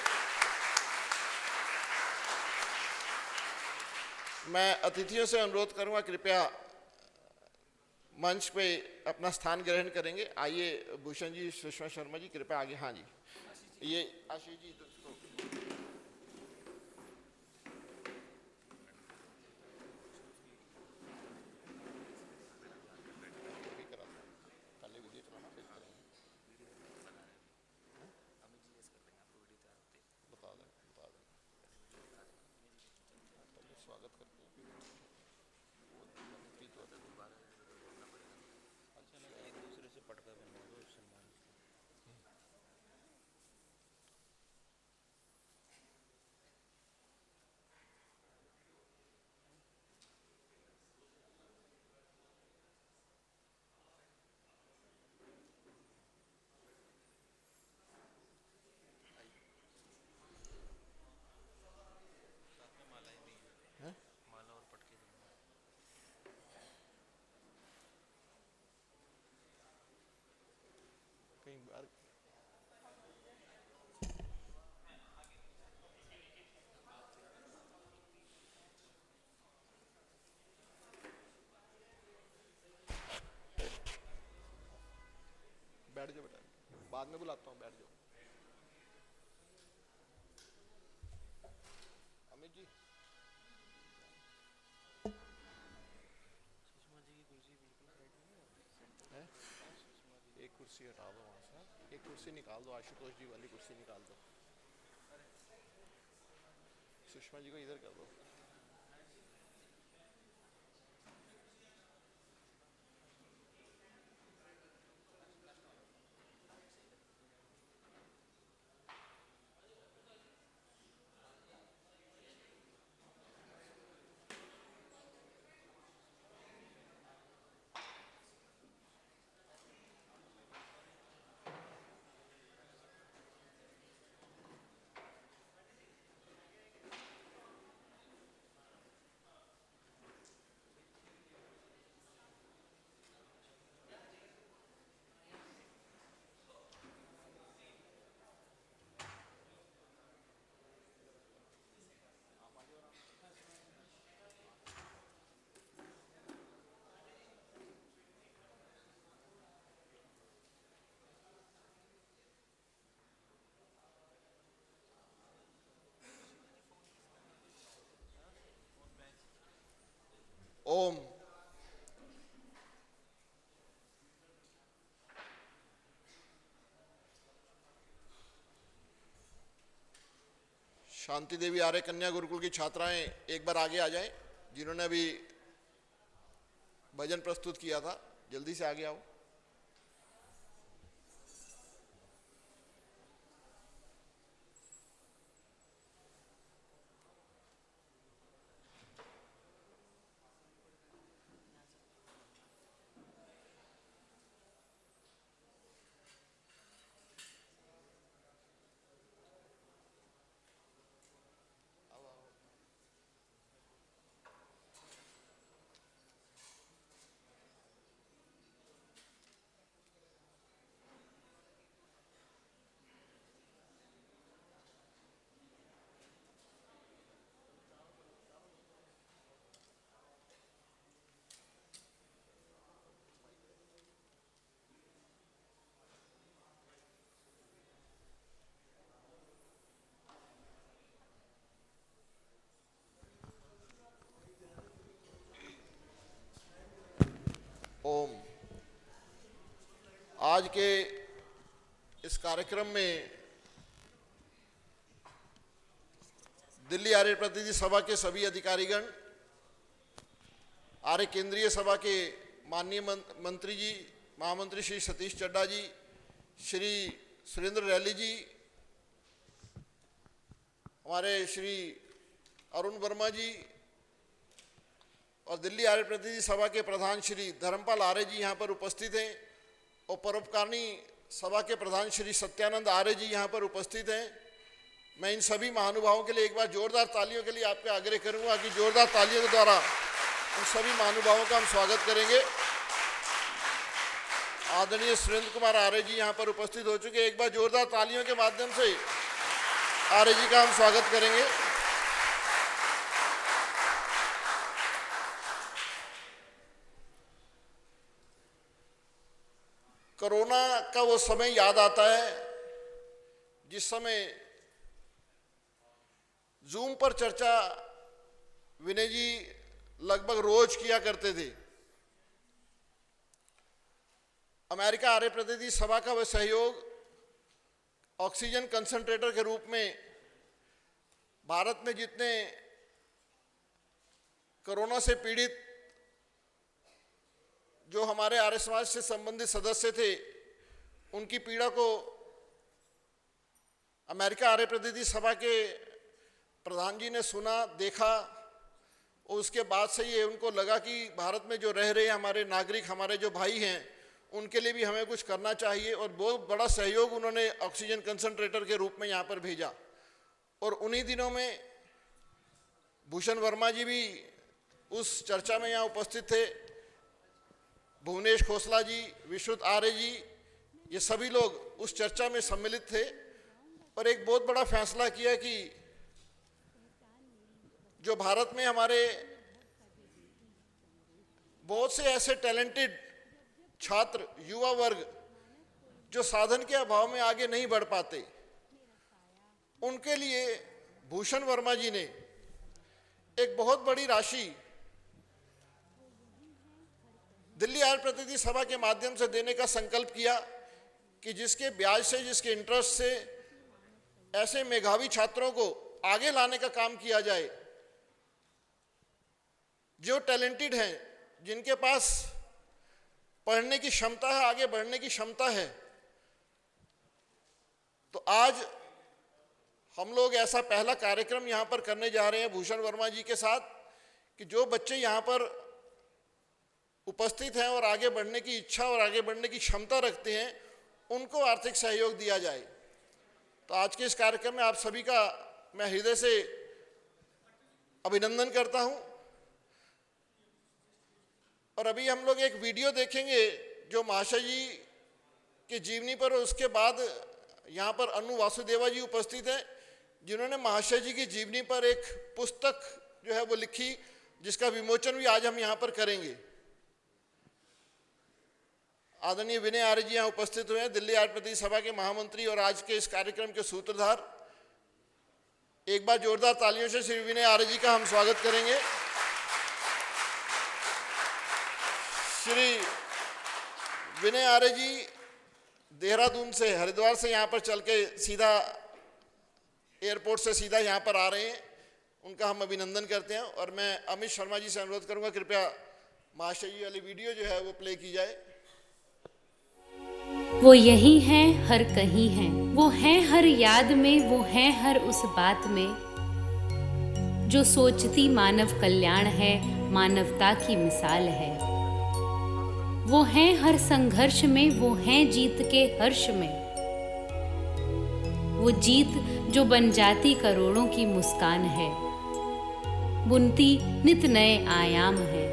मैं अतिथियों से अनुरोध करूँगा कृपया मंच पे अपना स्थान ग्रहण करेंगे। आइए भूषण जी, सुषमा शर्मा जी कृपया आगे। हाँ जी, ये आशीष जी स्वागत करते हैं। बैठ जाओ बेटा, बाद में बुलाता हूँ, बैठ जाओ। अमित जी, एक कुर्सी हटा दो वहां से, एक कुर्सी निकाल दो, आशुतोष जी वाली कुर्सी निकाल दो, सुषमा जी को इधर कर दो। ओम। शांति देवी आर्य कन्या गुरुकुल की छात्राएं एक बार आगे आ जाएं, जिन्होंने अभी भजन प्रस्तुत किया था, जल्दी से आगे आओ। ओम। आज के इस कार्यक्रम में दिल्ली आर्य प्रतिनिधि सभा के सभी अधिकारीगण, आर्य केंद्रीय सभा के माननीय मंत्री जी, महामंत्री श्री सतीश चड्डा जी, श्री सुरेंद्र रैली जी, हमारे श्री अरुण वर्मा जी और दिल्ली आर्य प्रतिनिधि सभा के प्रधान श्री धर्मपाल आर्य जी यहाँ पर उपस्थित हैं, और परोपकारिणी सभा के प्रधान श्री सत्यानंद आर्य जी यहाँ पर उपस्थित हैं। मैं इन सभी महानुभावों के लिए एक बार जोरदार तालियों के लिए आपका आग्रह करूंगा कि जोरदार तालियों के द्वारा उन सभी महानुभावों का हम स्वागत करेंगे। आदरणीय सुरेंद्र कुमार आर्य जी यहाँ पर उपस्थित हो चुके हैं, एक बार जोरदार तालियों के माध्यम से आर्य जी का हम स्वागत करेंगे। कोरोना का वो समय याद आता है जिस समय जूम पर चर्चा विनय जी लगभग रोज किया करते थे। अमेरिका आर्य प्रतिनिधि सभा का वह सहयोग ऑक्सीजन कंसंट्रेटर के रूप में भारत में जितने कोरोना से पीड़ित जो हमारे आर्य समाज से संबंधित सदस्य थे, उनकी पीड़ा को अमेरिका आर्य प्रतिनिधि सभा के प्रधान जी ने सुना, देखा, और उसके बाद से ये उनको लगा कि भारत में जो रह रहे हमारे नागरिक, हमारे जो भाई हैं, उनके लिए भी हमें कुछ करना चाहिए, और बहुत बड़ा सहयोग उन्होंने ऑक्सीजन कंसंट्रेटर के रूप में यहाँ पर भेजा। और उन्हीं दिनों में भूषण वर्मा जी भी उस चर्चा में यहाँ उपस्थित थे, भुवनेश खोसला जी, विश्रुत आर्य जी, ये सभी लोग उस चर्चा में सम्मिलित थे और एक बहुत बड़ा फैसला किया कि जो भारत में हमारे बहुत से ऐसे टैलेंटेड छात्र, युवा वर्ग जो साधन के अभाव में आगे नहीं बढ़ पाते, उनके लिए भूषण वर्मा जी ने एक बहुत बड़ी राशि दिल्ली आर्य प्रतिनिधि सभा के माध्यम से देने का संकल्प किया कि जिसके ब्याज से, जिसके इंटरेस्ट से ऐसे मेधावी छात्रों को आगे लाने का काम किया जाए। जो टैलेंटेड हैं, जिनके पास पढ़ने की क्षमता है, आगे बढ़ने की क्षमता है, तो आज हम लोग ऐसा पहला कार्यक्रम यहाँ पर करने जा रहे हैं भूषण वर्मा जी के साथ कि जो बच्चे यहाँ पर उपस्थित हैं और आगे बढ़ने की इच्छा और आगे बढ़ने की क्षमता रखते हैं, उनको आर्थिक सहयोग दिया जाए। तो आज के इस कार्यक्रम में आप सभी का मैं हृदय से अभिनंदन करता हूं। और अभी हम लोग एक वीडियो देखेंगे जो महाशय जी की जीवनी पर, और उसके बाद यहाँ पर अनु वासुदेवा जी उपस्थित हैं जिन्होंने महाशय जी की जीवनी पर एक पुस्तक जो है वो लिखी, जिसका विमोचन भी आज हम यहाँ पर करेंगे। आदरणीय विनय आर्य जी यहाँ उपस्थित हुए हैं, दिल्ली आर्य प्रतिनिधि सभा के महामंत्री और आज के इस कार्यक्रम के सूत्रधार। एक बार जोरदार तालियों से श्री विनय आर्य जी का हम स्वागत करेंगे। श्री विनय आर्य जी देहरादून से, हरिद्वार से यहाँ पर चल के सीधा एयरपोर्ट से सीधा यहाँ पर आ रहे हैं, उनका हम अभिनंदन करते हैं। और मैं अमित शर्मा जी से अनुरोध करूंगा कृपया महाशय जी वाली वीडियो जो है वो प्ले की जाए। वो यही हैं, हर कहीं हैं, वो हैं हर याद में, वो हैं हर उस बात में जो सोचती मानव कल्याण है, मानवता की मिसाल है। वो हैं हर संघर्ष में, वो हैं जीत के हर्ष में, वो जीत जो बन जाती करोड़ों की मुस्कान है, बुनती नित नए आयाम है।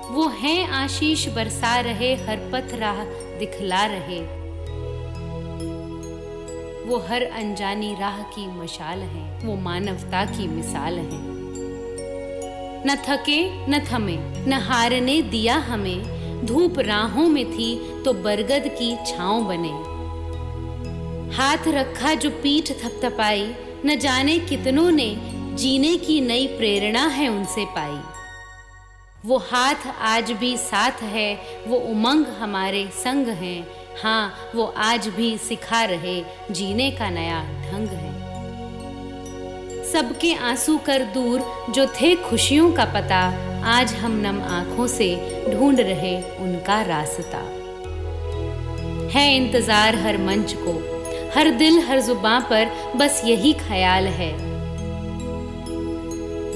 वो हैं आशीष बरसा रहे, हर पथ राह दिखला रहे, वो हर अनजानी राह की मशाल है, वो मानवता की मिसाल है। न थके न थमे, न हारने दिया हमें, धूप राहों में थी तो बरगद की छांव बने। हाथ रखा जो पीठ थपथपाई, न जाने कितनों ने जीने की नई प्रेरणा है उनसे पाई। वो हाथ आज भी साथ है, वो उमंग हमारे संग हैं, हाँ वो आज भी सिखा रहे जीने का नया ढंग है। सबके आंसू कर दूर जो थे खुशियों का पता, आज हम नम आंखों से ढूंढ रहे उनका रास्ता। है इंतजार हर मंच को, हर दिल हर जुबां पर बस यही ख्याल है,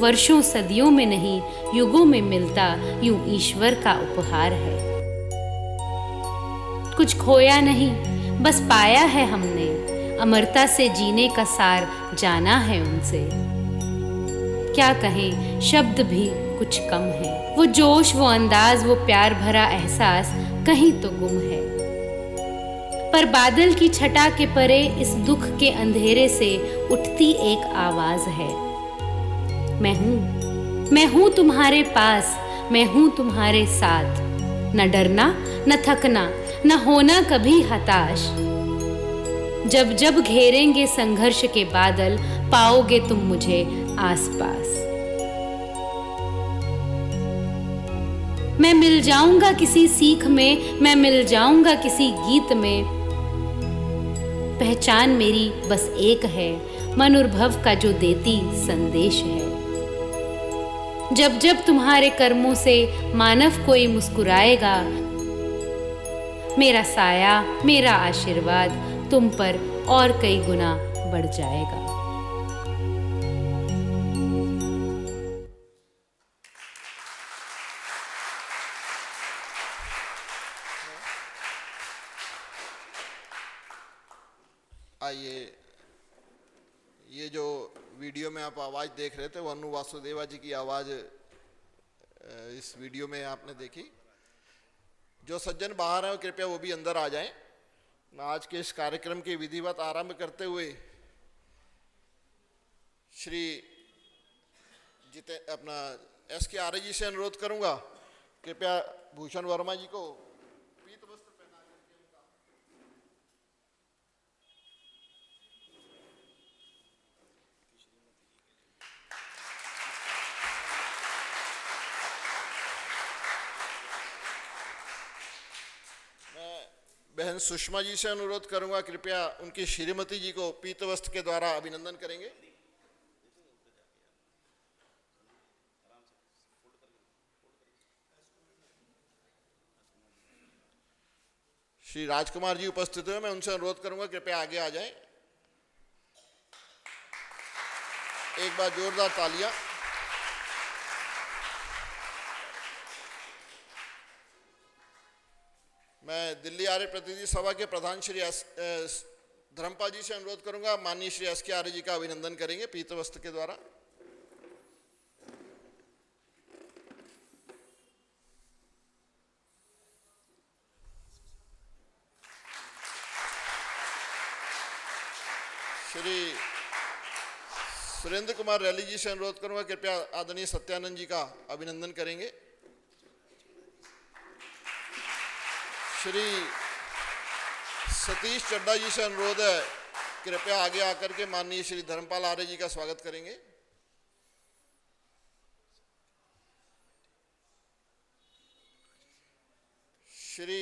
वर्षों सदियों में नहीं युगों में मिलता यूं ईश्वर का उपहार है। कुछ खोया नहीं बस पाया है हमने, अमरता से जीने का सार जाना है उनसे। क्या कहें शब्द भी कुछ कम है, वो जोश वो अंदाज वो प्यार भरा एहसास कहीं तो गुम है। पर बादल की छटा के परे इस दुख के अंधेरे से उठती एक आवाज है, मैं हूं तुम्हारे पास, मैं हूं तुम्हारे साथ। न डरना न थकना न होना कभी हताश, जब जब घेरेंगे संघर्ष के बादल पाओगे तुम मुझे आसपास। मैं मिल जाऊंगा किसी सीख में, मैं मिल जाऊंगा किसी गीत में, पहचान मेरी बस एक है, मनुभव का जो देती संदेश है। जब जब तुम्हारे कर्मों से मानव कोई मुस्कुराएगा, मेरा साया मेरा आशीर्वाद तुम पर और कई गुना बढ़ जाएगा। आइए, ये जो वीडियो में आप आवाज़ देख रहे थे वो अनु वासुदेवा जी की आवाज़ इस वीडियो में आपने देखी। जो सज्जन बाहर हैं कृपया वो भी अंदर आ जाएं। मैं आज के इस कार्यक्रम के विधिवत आरंभ करते हुए श्री SK आर्य जी से अनुरोध करूंगा, कृपया भूषण वर्मा जी को पीत वस्त्र पहना करके उनका बहन सुषमा जी से अनुरोध करूंगा, कृपया उनकी श्रीमती जी को पीत वस्त्र के द्वारा अभिनंदन करेंगे। श्री राजकुमार जी उपस्थित हुए, मैं उनसे अनुरोध करूंगा कृपया आगे आ जाएं। एक बार जोरदार तालियां। मैं दिल्ली आर्य प्रतिनिधि सभा के प्रधान श्री धर्मपाल जी से अनुरोध करूंगा, माननीय श्री एस के आर्य जी का अभिनंदन करेंगे पीत वस्त्र के द्वारा। श्री सुरेंद्र कुमार रैली जी से अनुरोध करूंगा, कृपया आदरणीय सत्यानंद जी का अभिनंदन करेंगे। श्री सतीश चड्डा जी से अनुरोध है, कृपया आगे आकर के माननीय श्री धर्मपाल आर्य जी का स्वागत करेंगे। श्री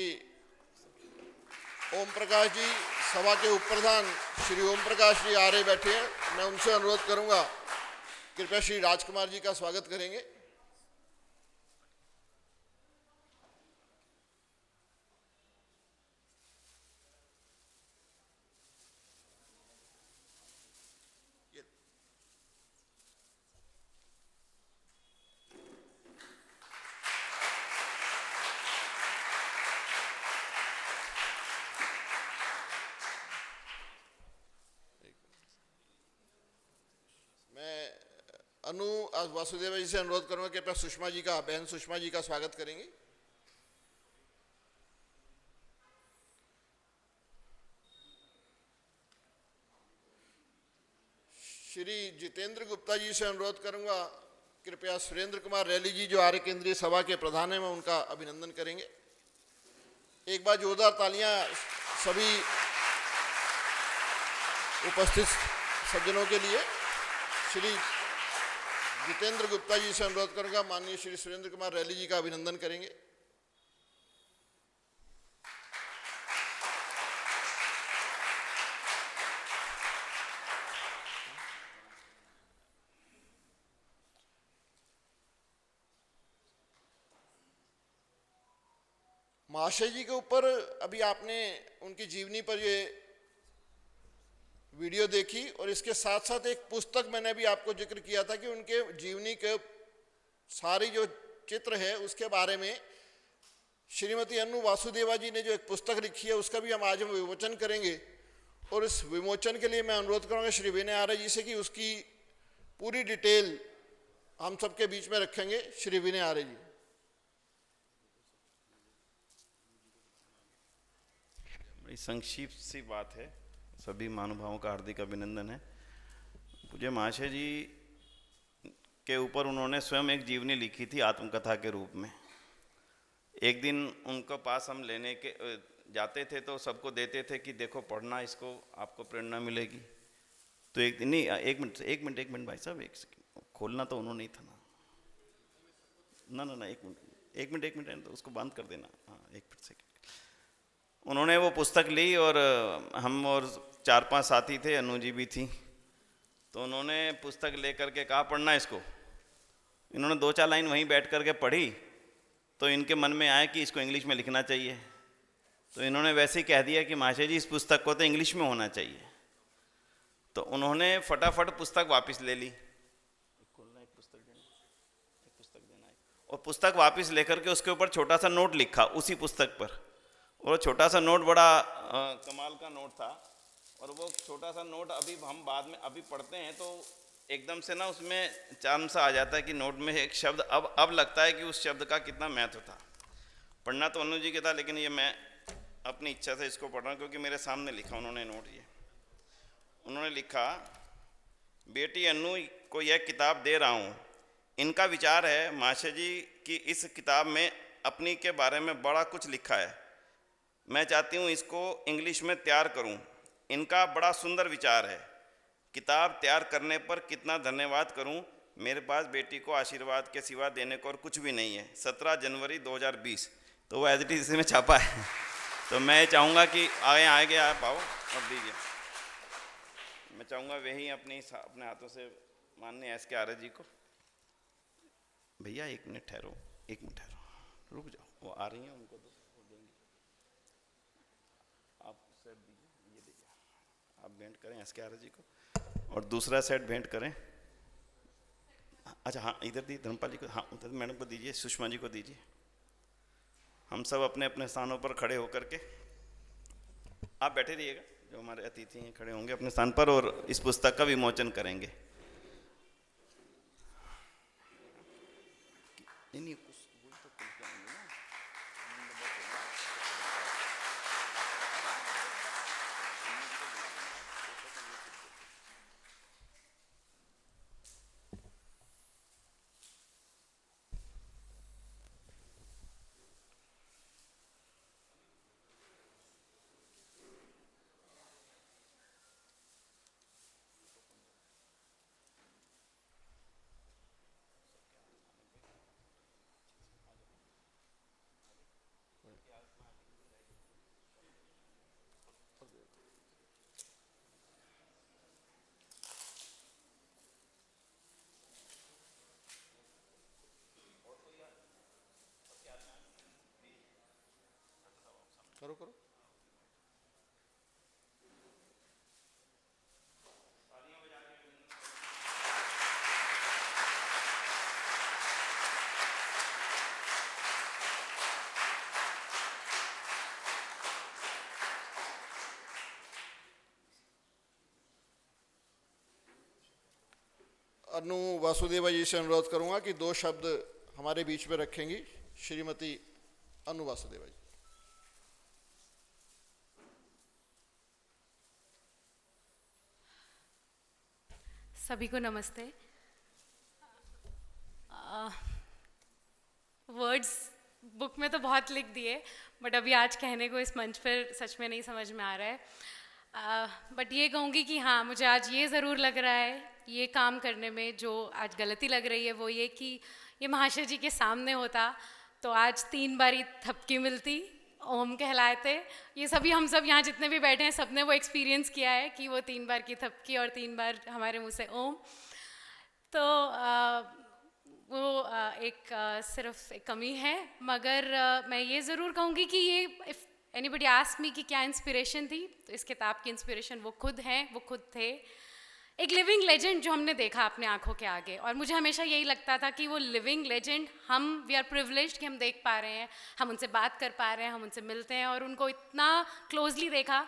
ओम प्रकाश जी, सभा के उप प्रधान श्री ओम प्रकाश जी आर्य बैठे हैं, मैं उनसे अनुरोध करूंगा कृपया श्री राजकुमार जी का स्वागत करेंगे। अनु वासुदेव जी से अनुरोध करूंगा कि सुषमा जी का, बहन सुषमा जी का स्वागत करेंगे। श्री जितेंद्र गुप्ता जी से अनुरोध करूंगा, कृपया सुरेंद्र कुमार रैली जी जो आर्य केंद्रीय सभा के प्रधान हैं, मैं उनका अभिनंदन करेंगे। एक बार जोरदार तालियां सभी उपस्थित सज्जनों के लिए। श्री जितेंद्र गुप्ता जी से अनुरोध करूंगा, माननीय श्री सुरेंद्र कुमार रैली जी का अभिनंदन करेंगे। महाशय जी के ऊपर अभी आपने उनकी जीवनी पर ये वीडियो देखी, और इसके साथ साथ एक पुस्तक मैंने भी आपको जिक्र किया था कि उनके जीवनी के सारी जो चित्र है उसके बारे में श्रीमती अन्नू वासुदेवा जी ने जो एक पुस्तक लिखी है उसका भी हम आज विमोचन करेंगे। और इस विमोचन के लिए मैं अनुरोध करूंगा श्री विनय आर्य जी से कि उसकी पूरी डिटेल हम सबके बीच में रखेंगे। श्री विनय आर्य जी। बड़ी संक्षिप्त सी बात है, सभी महानुभावों का हार्दिक अभिनंदन है। पूज्य महाशय जी के ऊपर उन्होंने स्वयं एक जीवनी लिखी थी आत्मकथा के रूप में। एक दिन उनके पास हम लेने के जाते थे तो सबको देते थे कि देखो पढ़ना, इसको आपको प्रेरणा मिलेगी। तो एक दिन, नहीं एक मिनट भाई साहब, एक सेकंड, खोलना तो उन्होंने ही था ना, एक मिनट है तो उसको बंद कर देना। हाँ, एक मिनट सेकंड। उन्होंने वो पुस्तक ली और हम और 4-5 साथी थे, अनु जी भी थी, तो उन्होंने पुस्तक लेकर के कहा पढ़ना इसको। इन्होंने 2-4 लाइन वहीं बैठ कर के पढ़ी तो इनके मन में आया कि इसको इंग्लिश में लिखना चाहिए। तो इन्होंने वैसे ही कह दिया कि महाशय जी इस पुस्तक को तो इंग्लिश में होना चाहिए। तो उन्होंने फटाफट पुस्तक वापस ले ली, एक पुस्तक देना, और पुस्तक वापस लेकर के उसके ऊपर छोटा सा नोट लिखा उसी पुस्तक पर। और छोटा सा नोट बड़ा कमाल का नोट था। और वो छोटा सा नोट अभी हम बाद में अभी पढ़ते हैं तो एकदम से ना उसमें चार्म सा आ जाता है कि नोट में एक शब्द अब लगता है कि उस शब्द का कितना महत्व था। पढ़ना तो अनु जी के था, लेकिन ये मैं अपनी इच्छा से इसको पढ़ रहा हूँ क्योंकि मेरे सामने लिखा उन्होंने नोट। ये उन्होंने लिखा, बेटी अनु को यह किताब दे रहा हूँ। इनका विचार है महाशय जी कि इस किताब में अपनी के बारे में बड़ा कुछ लिखा है। मैं चाहती हूँ इसको इंग्लिश में तैयार करूँ। इनका बड़ा सुंदर विचार है। किताब तैयार करने पर कितना धन्यवाद करूँ। मेरे पास बेटी को आशीर्वाद के सिवा देने को और कुछ भी नहीं है। 17 जनवरी 2020। तो वो एज इट इज में छापा है। तो मैं चाहूँगा कि आगे आप आओ और दीजिए। मैं चाहूँगा वही अपने हाथों से माननीय एस के आर्य जी को। भैया 1 मिनट ठहरो, 1 मिनट ठहरो, रुक जाओ, वो आ रही हैं, उनको दो, वो देंगे। आप सेट दीजिए, ये दीजिए, आप भेंट करें एस के आर्य जी को, और दूसरा सेट भेंट करें। अच्छा हाँ, इधर दी धर्मपाल जी को, हाँ उधर मैडम को दीजिए, सुषमा जी को दीजिए। हम सब अपने अपने स्थानों पर खड़े होकर के, आप बैठे रहिएगा, जो हमारे अतिथि हैं खड़े होंगे अपने स्थान पर और इस पुस्तक का विमोचन करेंगे। नहीं कुछ तो करो। अनु वासुदेवा जी से अनुरोध करूंगा कि 2 शब्द हमारे बीच में रखेंगी। श्रीमती अनु वासुदेवा जी। सभी को नमस्ते। वर्ड्स बुक में तो बहुत लिख दिए, बट अभी आज कहने को इस मंच पर सच में नहीं समझ में आ रहा है। बट ये कहूँगी कि हाँ, मुझे आज ये ज़रूर लग रहा है, ये काम करने में जो आज गलती लग रही है वो ये कि ये महाशय जी के सामने होता तो आज 3 बारी थपकी मिलती, ओम कहलाए थे। ये सभी हम सब यहाँ जितने भी बैठे हैं सब ने वो एक्सपीरियंस किया है कि वो 3 बार की थपकी और 3 बार हमारे मुंह से ओम। तो सिर्फ एक कमी है, मगर मैं ये ज़रूर कहूँगी कि ये इफ़ एनीबडी आस्क मी कि क्या इंस्पिरेशन थी, तो इस किताब की इंस्पिरेशन वो खुद हैं, वो खुद थे। एक लिविंग लेजेंड जो हमने देखा अपने आंखों के आगे, और मुझे हमेशा यही लगता था कि वो living legend we are privileged कि हम देख पा रहे हैं, हम उनसे बात कर पा रहे हैं, हम उनसे मिलते हैं और उनको इतना क्लोजली देखा।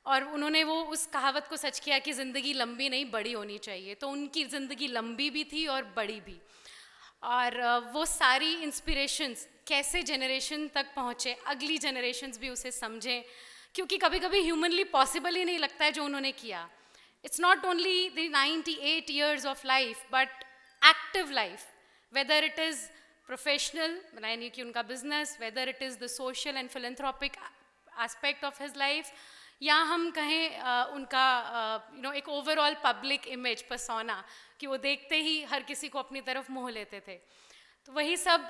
और उन्होंने वो उस कहावत को सच किया कि ज़िंदगी लंबी नहीं बड़ी होनी चाहिए, तो उनकी ज़िंदगी लंबी भी थी और बड़ी भी। और वो सारी इंस्पिरेशंस कैसे जनरेशन तक पहुँचे, अगली जनरेशन्स भी उसे समझें, क्योंकि कभी कभी ह्यूमनली पॉसिबल ही नहीं लगता है जो उन्होंने किया। It's not only the 98 years of life, but active life. Whether it is professional, यानी कि उनका business, whether it is the social and philanthropic aspect of his life, या हम कहें उनका एक overall public image, persona, कि वो देखते ही हर किसी को अपनी तरफ मोह लेते थे। तो वही सब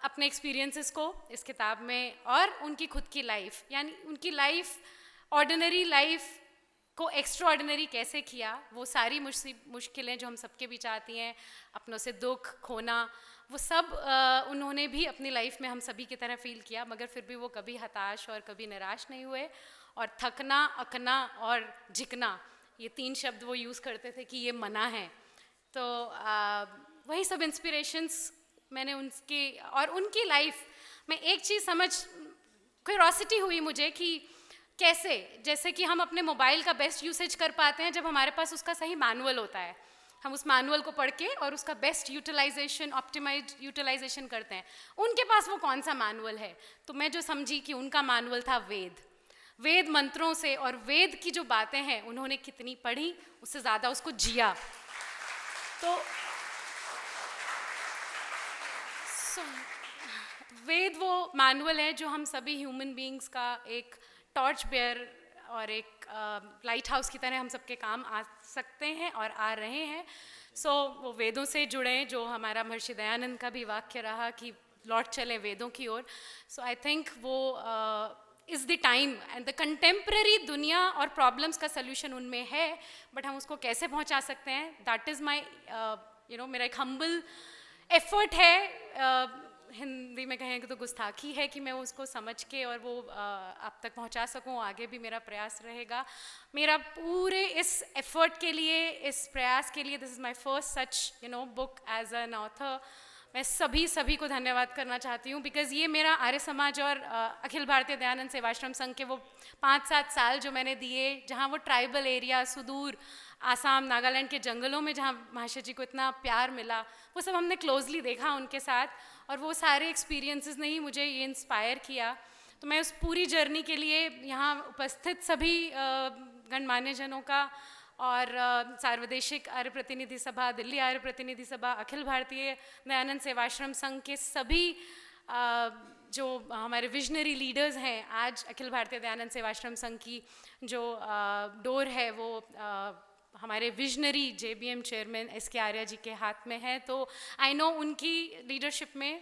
अपने experiences को इस किताब में, और उनकी खुद की life, यानी उनकी life, ordinary life को एक्स्ट्रा ऑर्डिनरी कैसे किया, वो सारी मुश्किलें जो हम सबके बीच आती हैं, अपनों से दुख खोना, वो सब उन्होंने भी अपनी लाइफ में हम सभी की तरह फील किया, मगर फिर भी वो कभी हताश और कभी निराश नहीं हुए। और थकना, अकना और झिकना, ये 3 शब्द वो यूज़ करते थे कि ये मना है। तो वही सब इंस्पिरेशंस मैंने उनकी और उनकी लाइफ में एक चीज़ क्यूरोसिटी हुई मुझे कि कैसे, जैसे कि हम अपने मोबाइल का बेस्ट यूसेज कर पाते हैं जब हमारे पास उसका सही मैनुअल होता है, हम उस मैनुअल को पढ़ के और उसका बेस्ट यूटिलाइजेशन, ऑप्टिमाइज्ड यूटिलाइजेशन करते हैं। उनके पास वो कौन सा मैनुअल है? तो मैं जो समझी कि उनका मैनुअल था वेद मंत्रों से, और वेद की जो बातें हैं उन्होंने कितनी पढ़ी, उससे ज़्यादा उसको जिया। तो वेद वो मैनुअल है जो हम सभी ह्यूमन बीइंग्स का एक टॉर्च बेयर और एक लाइट हाउस की तरह हम सबके काम आ सकते हैं और आ रहे हैं। वो वेदों से जुड़े, जो हमारा महर्षि दयानंद का भी वाक्य रहा कि लौट चले वेदों की ओर। आई थिंक वो is the time and the contemporary दुनिया और प्रॉब्लम्स का सल्यूशन उनमें है, बट हम उसको कैसे पहुंचा सकते हैं, दैट इज़ माई मेरा एक हम्बल एफर्ट है। हिंदी में कहेंगे तो गुस्ताखी है कि मैं उसको समझ के और वो आप तक पहुंचा सकूं। आगे भी मेरा प्रयास रहेगा। मेरा पूरे इस एफर्ट के लिए, इस प्रयास के लिए, this is my first such book as an author. मैं सभी को धन्यवाद करना चाहती हूँ, बिकॉज़ ये मेरा आर्य समाज और अखिल भारतीय दयानंद सेवाश्रम संघ के वो 5-7 साल जो मैंने दिए, जहाँ वो ट्राइबल एरिया, सुदूर आसाम, नागालैंड के जंगलों में जहाँ महाशय जी को इतना प्यार मिला, वो सब हमने क्लोजली देखा उनके साथ, और वो सारे एक्सपीरियंसेस ने ही मुझे ये इंस्पायर किया। तो मैं उस पूरी जर्नी के लिए यहाँ उपस्थित सभी गणमान्य जनों का और सार्वदेशिक आर्य प्रतिनिधि सभा, दिल्ली आर्य प्रतिनिधि सभा, अखिल भारतीय दयानंद सेवाश्रम संघ के सभी जो हमारे विजनरी लीडर्स हैं, आज अखिल भारतीय दयानंद सेवाश्रम संघ की जो डोर है वो हमारे visionary JBM chairman SK Arya ji के हाथ में है। तो आई नो उनकी लीडरशिप में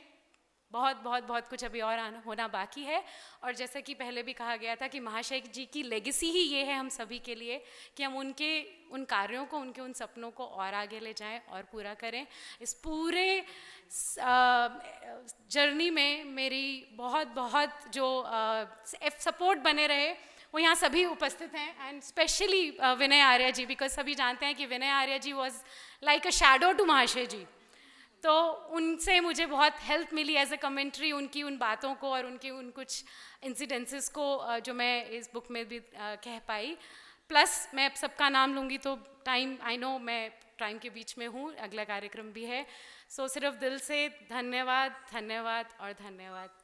बहुत कुछ अभी और होना बाकी है, और जैसा कि पहले भी कहा गया था कि महाशय जी की लेगेसी ही ये है हम सभी के लिए कि हम उनके उन कार्यों को, उनके उन सपनों को और आगे ले जाएं और पूरा करें। इस पूरे जर्नी में मेरी बहुत जो सपोर्ट बने रहे वो यहाँ सभी उपस्थित हैं, and specially Vinay Arya ji, because सभी जानते हैं कि Vinay Arya ji was like a shadow to Mahashay ji. तो उनसे मुझे बहुत हेल्प मिली एज अ कमेंट्री, उनकी उन बातों को और उनकी उन कुछ इंसिडेंसेस को जो मैं इस बुक में भी कह पाई। प्लस मैं अब सबका नाम लूँगी तो टाइम, आई नो मैं टाइम के बीच में हूँ, अगला कार्यक्रम भी है। सो सिर्फ दिल से धन्यवाद और धन्यवाद।